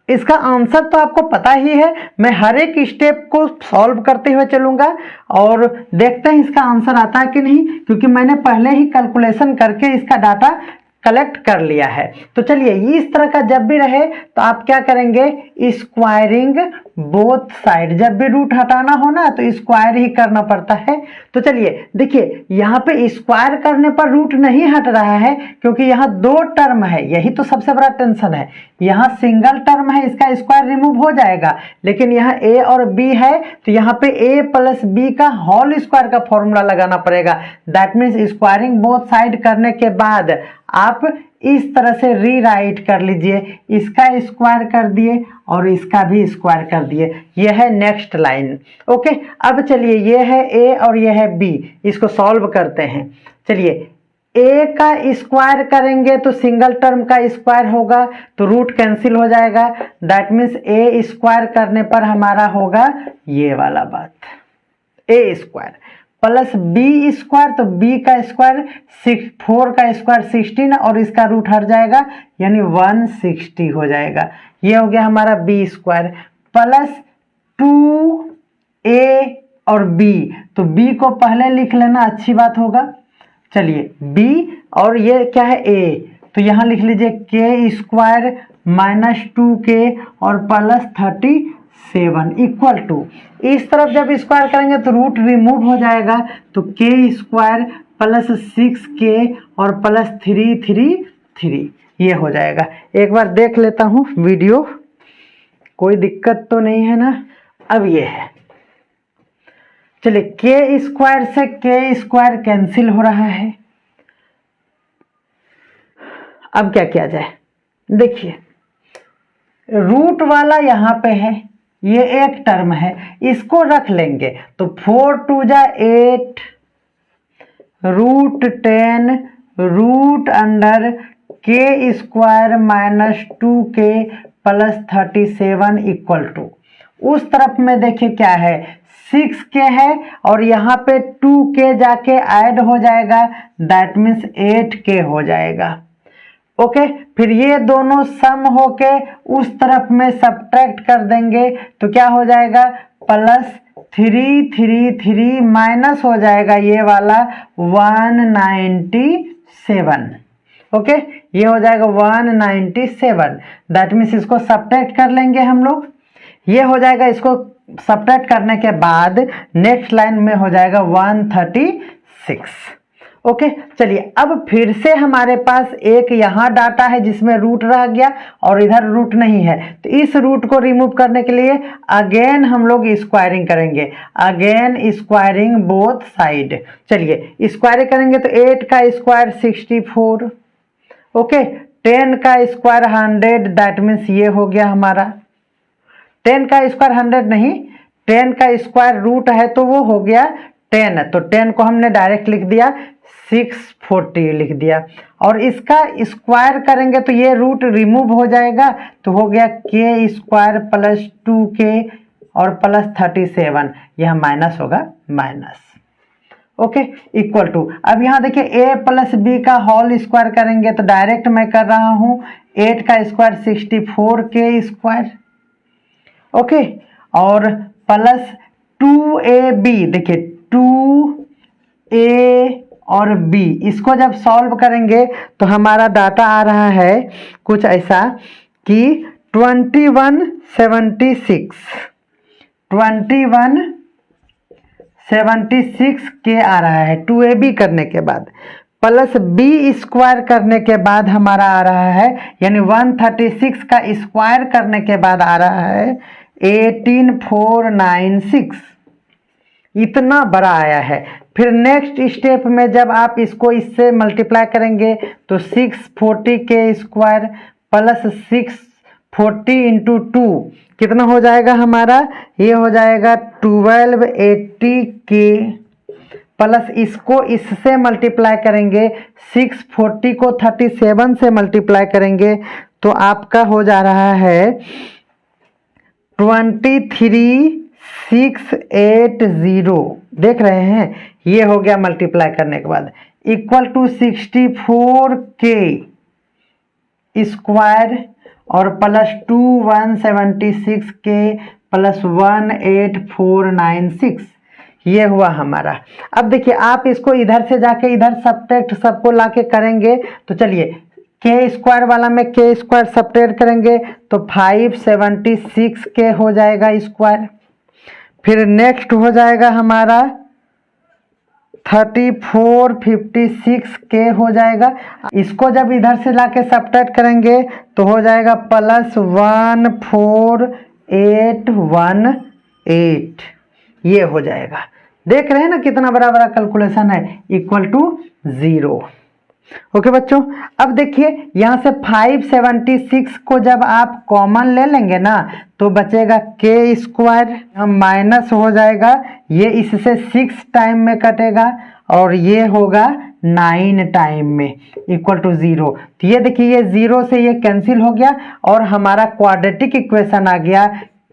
इसका आंसर तो आपको पता ही है, मैं हर एक स्टेप को सॉल्व करते हुए चलूंगा और देखते हैं इसका आंसर आता है कि नहीं, क्योंकि मैंने पहले ही कैलकुलेशन करके इसका डाटा कलेक्ट कर लिया है। तो चलिए इस तरह का जब भी रहे तो आप क्या करेंगे, स्क्वायरिंग बोथ साइड, जब भी रूट हटाना हो ना तो स्क्वायर ही करना पड़ता है। तो चलिए देखिए यहाँ पे स्क्वायर करने पर रूट नहीं हट रहा है क्योंकि यहाँ 2 टर्म है, यही तो सबसे बड़ा टेंशन है। यहाँ सिंगल टर्म है, इसका स्क्वायर रिमूव हो जाएगा, लेकिन यहाँ ए और बी है तो यहाँ पे ए प्लस बी का होल स्क्वायर का फॉर्मूला लगाना पड़ेगा। That means squaring both side करने के बाद आप इस तरह से रीराइट कर लीजिए, इसका स्क्वायर कर दिए और इसका भी स्क्वायर कर दिए, यह है नेक्स्ट लाइन। ओके, अब चलिए ये है ए और ये है बी, इसको सॉल्व करते हैं। चलिए ए का स्क्वायर करेंगे तो सिंगल टर्म का स्क्वायर होगा तो रूट कैंसिल हो जाएगा। दैट मीन्स ए स्क्वायर करने पर हमारा होगा ये वाला बात, ए स्क्वायर प्लस बी स्क्वायर, तो बी का स्क्वायर 4 का स्क्वायर 16 और इसका रूट हट जाएगा यानी 160 हो जाएगा। ये हो गया हमारा बी स्क्वायर प्लस 2a और b, तो b को पहले लिख लेना अच्छी बात होगा। चलिए b और ये क्या है a, तो यहाँ लिख लीजिए के स्क्वायर माइनस 2k और प्लस 37 इक्वल टू, इस तरफ जब स्क्वायर करेंगे तो रूट रिमूव हो जाएगा तो के स्क्वायर प्लस 6k और प्लस 333 ये हो जाएगा। एक बार देख लेता हूँ वीडियो, कोई दिक्कत तो नहीं है ना। अब ये है, चलिए के स्क्वायर से के स्क्वायर कैंसिल हो रहा है। अब क्या किया जाए, देखिए रूट वाला यहाँ पे है, ये एक टर्म है, इसको रख लेंगे तो 4 2 जा 8 root 10 root under k square minus 2k plus 37 equal to उस तरफ में देखिए क्या है 6k है और यहाँ पे 2k जाके ऐड हो जाएगा, दैट मीन्स 8k हो जाएगा। ओके, फिर ये दोनों सम होके उस तरफ में सब्ट्रैक्ट कर देंगे तो क्या हो जाएगा +333 माइनस हो जाएगा ये वाला 197। ओके, ये हो जाएगा 197, दैट मीन्स इसको सब्ट्रैक्ट कर लेंगे हम लोग। ये हो जाएगा, इसको सब्ट्रैक्ट करने के बाद नेक्स्ट लाइन में हो जाएगा 136। ओके, चलिए अब फिर से हमारे पास एक यहाँ डाटा है जिसमें रूट रह गया और इधर रूट नहीं है, तो इस रूट को रिमूव करने के लिए अगेन हम लोग स्क्वायरिंग करेंगे, अगेन स्क्वायरिंग बोथ साइड। चलिए स्क्वायरिंग करेंगे तो 8 का स्क्वायर 64, ओके, 10 का स्क्वायर 100, दैट मीन्स ये हो गया हमारा 10 का स्क्वायर 100 नहीं, 10 का स्क्वायर रूट है तो वो हो गया 10, तो 10 को हमने डायरेक्ट लिख दिया 640 लिख दिया, और इसका स्क्वायर करेंगे तो ये रूट रिमूव हो जाएगा तो हो गया k स्क्वायर प्लस 2k और प्लस 37, यह माइनस होगा माइनस। ओके, इक्वल टू, अब यहाँ देखिए a प्लस बी का होल स्क्वायर करेंगे तो डायरेक्ट मैं कर रहा हूँ 8 का स्क्वायर 64k स्क्वायर, ओके, और प्लस 2ab, देखिए 2a और b, इसको जब सॉल्व करेंगे तो हमारा डाटा आ रहा है कुछ ऐसा कि 2176 के आ रहा है 2ab करने के बाद, प्लस b स्क्वायर करने के बाद हमारा आ रहा है, यानी 136 का स्क्वायर करने के बाद आ रहा है 18496, इतना बड़ा आया है। फिर नेक्स्ट स्टेप में जब आप इसको इससे मल्टीप्लाई करेंगे तो 640 के स्क्वायर प्लस 640 इंटू 2 कितना हो जाएगा हमारा, ये हो जाएगा 1280 के, प्लस इसको इससे मल्टीप्लाई करेंगे 640 को 37 से मल्टीप्लाई करेंगे तो आपका हो जा रहा है 23680, देख रहे हैं, ये हो गया मल्टीप्लाई करने के बाद इक्वल टू 64k स्क्वायर और प्लस 2176k प्लस 18496, ये हुआ हमारा। अब देखिए आप इसको इधर से जाके इधर सब्ट्रैक्ट सबको लाके करेंगे तो चलिए के स्क्वायर वाला में के स्क्वायर सब्ट्रैक्ट करेंगे तो 576k हो जाएगा स्क्वायर। फिर नेक्स्ट हो जाएगा हमारा 3456k हो जाएगा, इसको जब इधर से लाके सब्ट्रैक्ट करेंगे तो हो जाएगा प्लस 14818, ये हो जाएगा। देख रहे हैं ना कितना बड़ा बड़ा कैलकुलेशन है, इक्वल टू 0। ओके बच्चों, अब देखिए यहाँ से 576 को जब आप कॉमन ले लेंगे ना तो बचेगा के स्क्वायर, माइनस हो जाएगा, ये इससे 6 टाइम में कटेगा और ये होगा 9 टाइम में, इक्वल टू 0। तो ये देखिए ये 0 से ये कैंसिल हो गया और हमारा क्वाड्रेटिक इक्वेशन आ गया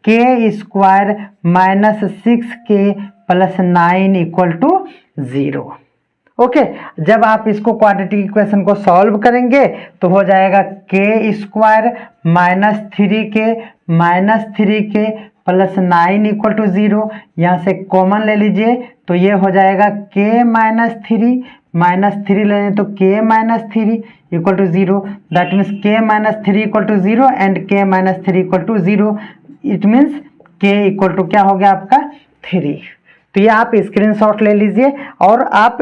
k square minus 6k plus 9 equal to 0। Okay, जब आप इसको क्वाड्रेटिक इक्वेशन को सॉल्व करेंगे तो हो जाएगा k square minus 3k plus 9 equal to 0, यहाँ से कॉमन ले लीजिए तो ये हो जाएगा k माइनस 3 ले लें तो k minus 3 equal to 0, that means k minus 3 equal to 0 and k minus 3 equal to 0, it means k equal to क्या हो गया आपका 3। तो ये आप स्क्रीनशॉट ले लीजिए और आप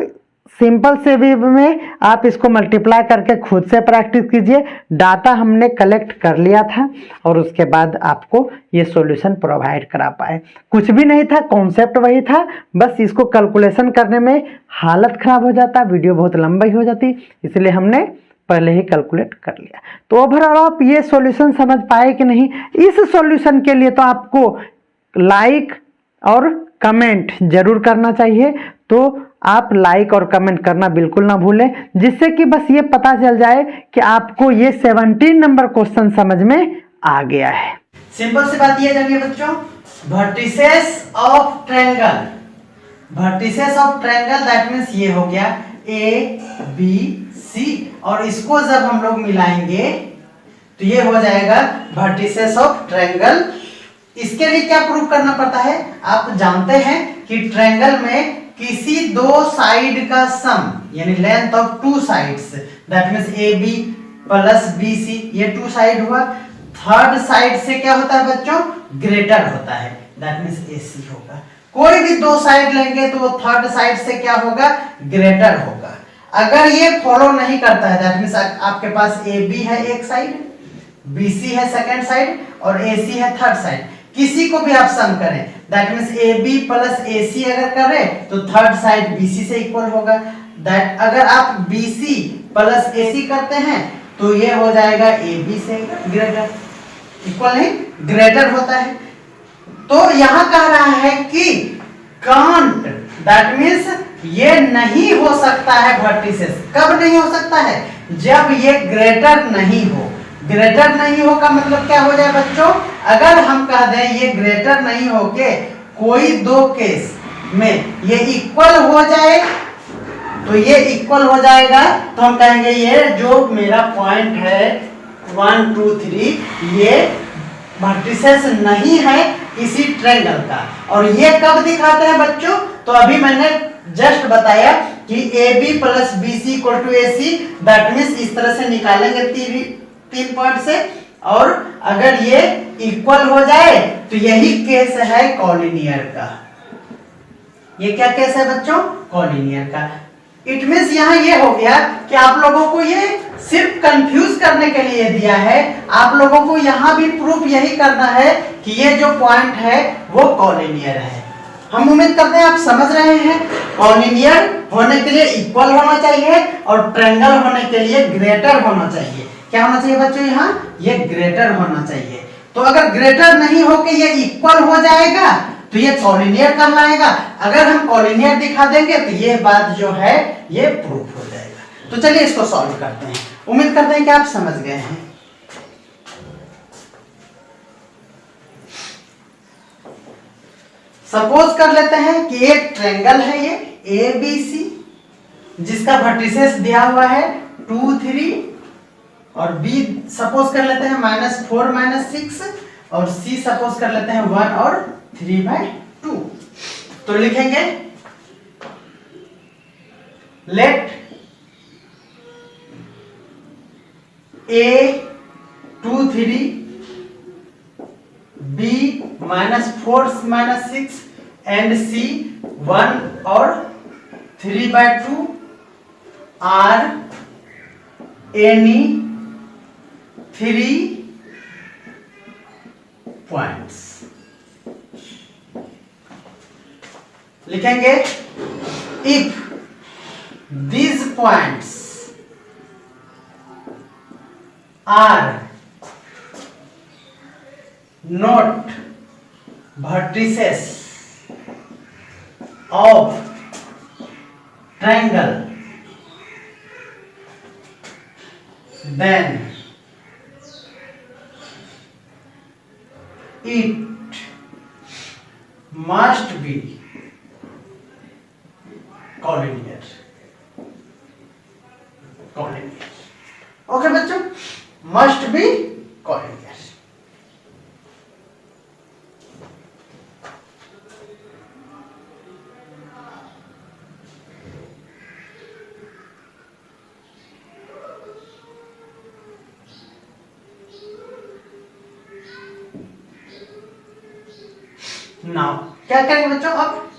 सिंपल से भी में आप इसको मल्टीप्लाई करके खुद से प्रैक्टिस कीजिए। डाटा हमने कलेक्ट कर लिया था और उसके बाद आपको ये सॉल्यूशन प्रोवाइड करा पाए। कुछ भी नहीं था, कॉन्सेप्ट वही था, बस इसको कैलकुलेशन करने में हालत ख़राब हो जाता, वीडियो बहुत लंबी हो जाती, इसलिए हमने पहले ही कैलकुलेट कर लिया। तो ओवरऑल आप ये सॉल्यूशन समझ पाए कि नहीं? इस सॉल्यूशन के लिए तो आपको लाइक और कमेंट जरूर करना चाहिए, तो आप लाइक और कमेंट करना बिल्कुल ना भूलें, जिससे कि बस ये पता चल जाए कि आपको ये 17 नंबर क्वेश्चन समझ में आ गया है। सिंपल सी बात ये जानिए बच्चों, vertices of triangle, vertices of triangle that means ये हो गया ए बी सी, और इसको जब हम लोग मिलाएंगे तो ये हो जाएगा वर्टिसेस ऑफ ट्रायंगल। इसके लिए क्या प्रूव करना पड़ता है, आप जानते हैं कि ट्रायंगल में किसी दो साइड का सम यानी length of two sides that means A B plus B C, ये टू साइड हुआ, थर्ड साइड से क्या होता है बच्चों, ग्रेटर होता है दैट मीन्स ए सी होगा। कोई भी दो साइड लेंगे तो वो थर्ड साइड से क्या होगा, ग्रेटर होगा। अगर ये फॉलो नहीं करता है दैट मीन्स आपके पास ए बी है एक साइड, बी सी है सेकेंड साइड और ए सी है थर्ड साइड, किसी को भी आप सम करें that means A B plus A C अगर करें तो थर्ड साइड बी सी से इक्वल होगा। दैट अगर आप बी सी प्लस ए सी करते हैं तो ये हो जाएगा ए बी से ग्रेटर, इक्वल नहीं ग्रेटर होता है। तो यहां कह रहा है कि कांट दैट मीन्स ये नहीं हो सकता है वर्टिसेस। कब नहीं हो सकता है, जब ये ग्रेटर नहीं हो। ग्रेटर नहीं हो का मतलब क्या हो जाए बच्चों, अगर हम कह दें ये ग्रेटर नहीं हो के कोई दो केस में ये इक्वल हो जाए तो ये इक्वल हो जाएगा तो हम कहेंगे ये जो मेरा पॉइंट है 1 2 3 ये वर्टिसेस नहीं है किसी ट्रायंगल का। और ये कब दिखाते हैं बच्चों, तो अभी मैंने जस्ट बताया कि A B plus B C equal to A C, that means इस तरह से निकालेंगे तीन पॉइंट से, और अगर ये इक्वल हो जाए तो यही केस है कॉलिनियर का। ये क्या केस है बच्चों, कॉलिनियर का। इट मीन्स यहाँ ये हो गया कि आप लोगों को ये सिर्फ कंफ्यूज करने के लिए दिया है, आप लोगों को यहाँ भी प्रूफ यही करना है कि ये जो पॉइंट है वो कॉलिनियर है। हम उम्मीद करते हैं आप समझ रहे हैं। कॉलिनियर होने के लिए इक्वल होना चाहिए और ट्रायंगल होने के लिए ग्रेटर होना चाहिए। क्या होना चाहिए बच्चों, यहाँ ये ग्रेटर होना चाहिए। तो अगर ग्रेटर नहीं हो के ये इक्वल हो जाएगा तो ये कॉलिनियर कहलाएगा। अगर हम कॉलिनियर दिखा देंगे तो ये बात जो है ये प्रूफ हो जाएगा। तो चलिए इसको सॉल्व करते हैं। उम्मीद करते हैं कि आप समझ गए हैं। सपोज कर लेते हैं कि एक ट्रायंगल है ये ए बी सी, जिसका वर्टिसेस दिया हुआ है 2 3 और बी सपोज कर लेते हैं -4 -6 और सी सपोज कर लेते हैं 1 और 3/2। तो लिखेंगे लेट ए 2 3 बी -4 -6 एंड सी 1 और 3/2 आर एनी 3 पॉइंट्स। लिखेंगे if these points are not vertices of triangle, then it must be collinear. Okay बच्चों, मस्ट बी कॉलिनियर। नाउ क्या करेंगे बच्चों, अब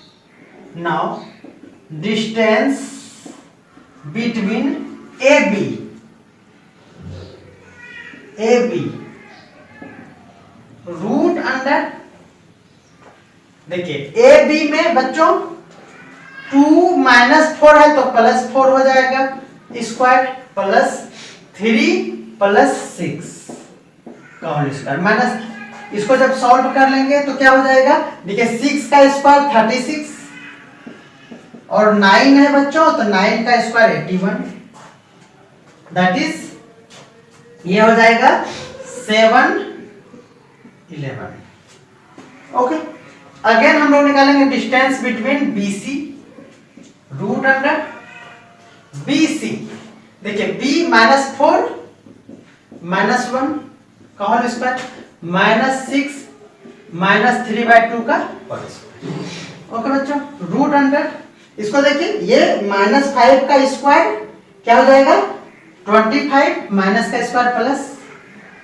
now distance between A B root under, देखिए A B में बच्चों 2 -4 है तो +4 हो जाएगा स्क्वायर, प्लस 3 + 6 का होल स्क्वायर माइनस, इसको जब सॉल्व कर लेंगे तो क्या हो जाएगा, देखिए 6 का स्क्वायर 36 और 9 है बच्चों तो 9 का स्क्वायर 81, दैट इज ये हो जाएगा 7 11। ओके, अगेन हम लोग निकालेंगे distance between BC, root under BC। देखिए B -4 -1 का होल स्क्वायर -6 -3/2 का होल स्क्वायर। ओके बच्चों, रूट अंडर इसको देखिए, ये -5 का स्क्वायर क्या हो जाएगा 25 माइनस का स्क्वायर प्लस,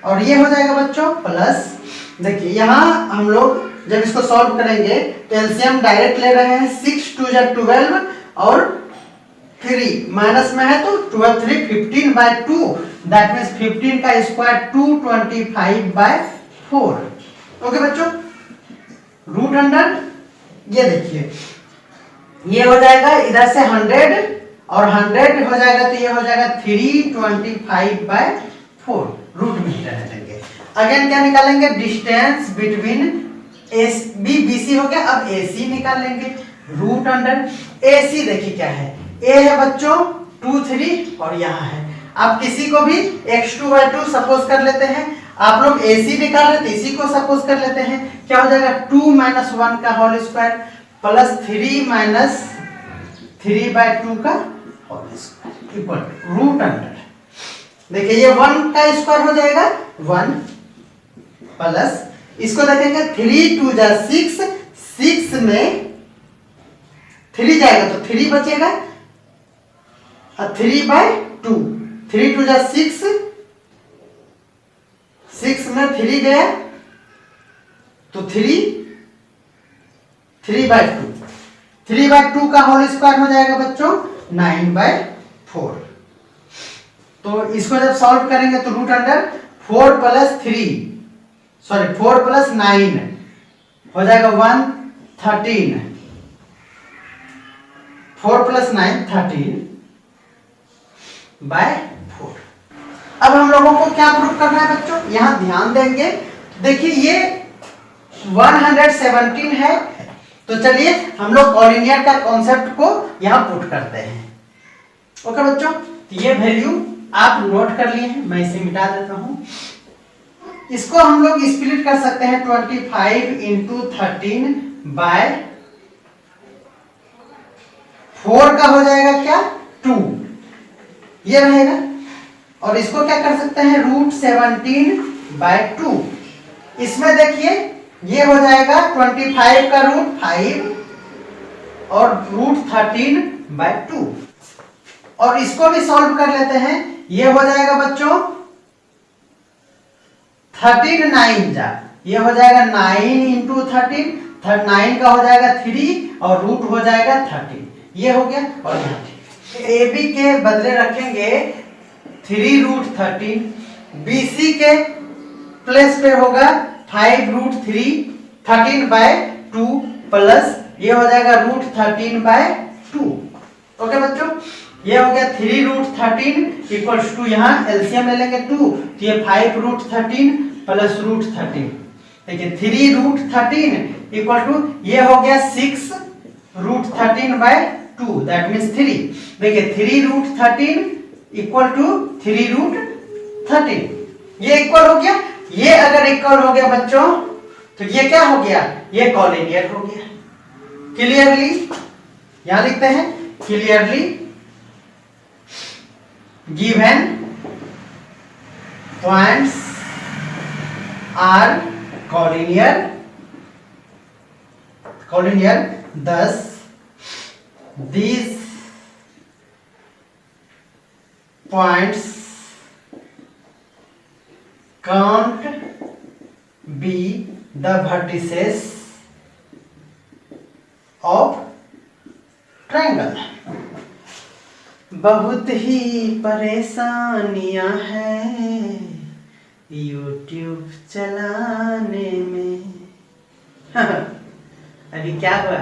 और ये हो जाएगा बच्चों प्लस। देखिए यहाँ हम लोग जब इसको सॉल्व करेंगे तो एलसीएम डायरेक्ट ले रहे हैं, 6 2 जा 12 और 3 माइनस में है तो 12 3 15/2, दैट मीन्स 15 का स्क्वायर 225/4। ओके बच्चों, रूट अंडर ये देखिए ये हो जाएगा इधर से 100 और 100 हो जाएगा तो ये हो जाएगा 325/4 रूट मीटर लेंगे। अगेन क्या निकालेंगे, डिस्टेंस बिटवीन BC हो गया, अब AC निकाल लेंगे। रूट अंडर AC देखिए क्या है, A है बच्चों 2 3 और यहाँ है, आप किसी को भी x2/2 सपोज कर लेते हैं। आप लोग AC निकाल रहे थे, इसी को सपोज कर लेते हैं। क्या हो जाएगा 2 - 1 का होल स्क्वायर प्लस 3 - 3/2 का whole square equal root under. देखिए ये 1 का स्क्वायर हो जाएगा 1 प्लस इसको देखेंगे 3 2 जा 6, 6 में 3 जाएगा तो 3 बचेगा, 3/2, 3 2 जा 6, 6 में 3 गया तो 3/2, 3/2 का होल स्क्वायर हो जाएगा बच्चों 9/4। तो इसको जब सॉल्व करेंगे तो रूट अंडर 4 + 9 हो जाएगा 113, 4 + 9 13/4। अब हम लोगों को क्या प्रूफ करना है बच्चों, यहां ध्यान देंगे। देखिए ये 117 है, तो चलिए हम लोग कॉलिनियर का कॉन्सेप्ट को यहां पुट करते हैं। ओके बच्चों, ये वैल्यू आप नोट कर लिए हैं, मैं इसे मिटा देता हूं। इसको हम लोग स्प्लिट कर सकते हैं 25 × 13/4 का हो जाएगा क्या 2, ये रहेगा। और इसको क्या कर सकते हैं √17/2। इसमें देखिए ये हो जाएगा 25 का √5 और √13/2। और इसको भी सॉल्व कर लेते हैं, ये हो जाएगा बच्चों 13 9 जा, ये हो जाएगा 9 × 13, 9 का हो जाएगा 3 और रूट हो जाएगा 13, ये हो गया। और AB के बदले रखेंगे 3√13, BC के प्लेस पे होगा 5√13/2 प्लस ये हो जाएगा √13/2। ओके बच्चों, ये हो गया 3√13 इक्वल्स टू, यहाँ एलसीएम ले लेंगे 2 तो ये 5√13 प्लस √13। देखिए 3√13 इक्वल टू ये हो गया 6√13/2, दैट मीन्स 3। देखिए 3√13 इक्वल टू 3√13, ये इक्वल हो गया। ये अगर इक्वल हो गया बच्चों तो ये क्या हो गया, ये कॉलिनियर हो गया। क्लियरली यहां लिखते हैं, clearly given points are collinear, thus these points can't be the vertices of triangle। बहुत ही परेशानियां हैं YouTube चलाने में। अभी क्या हुआ?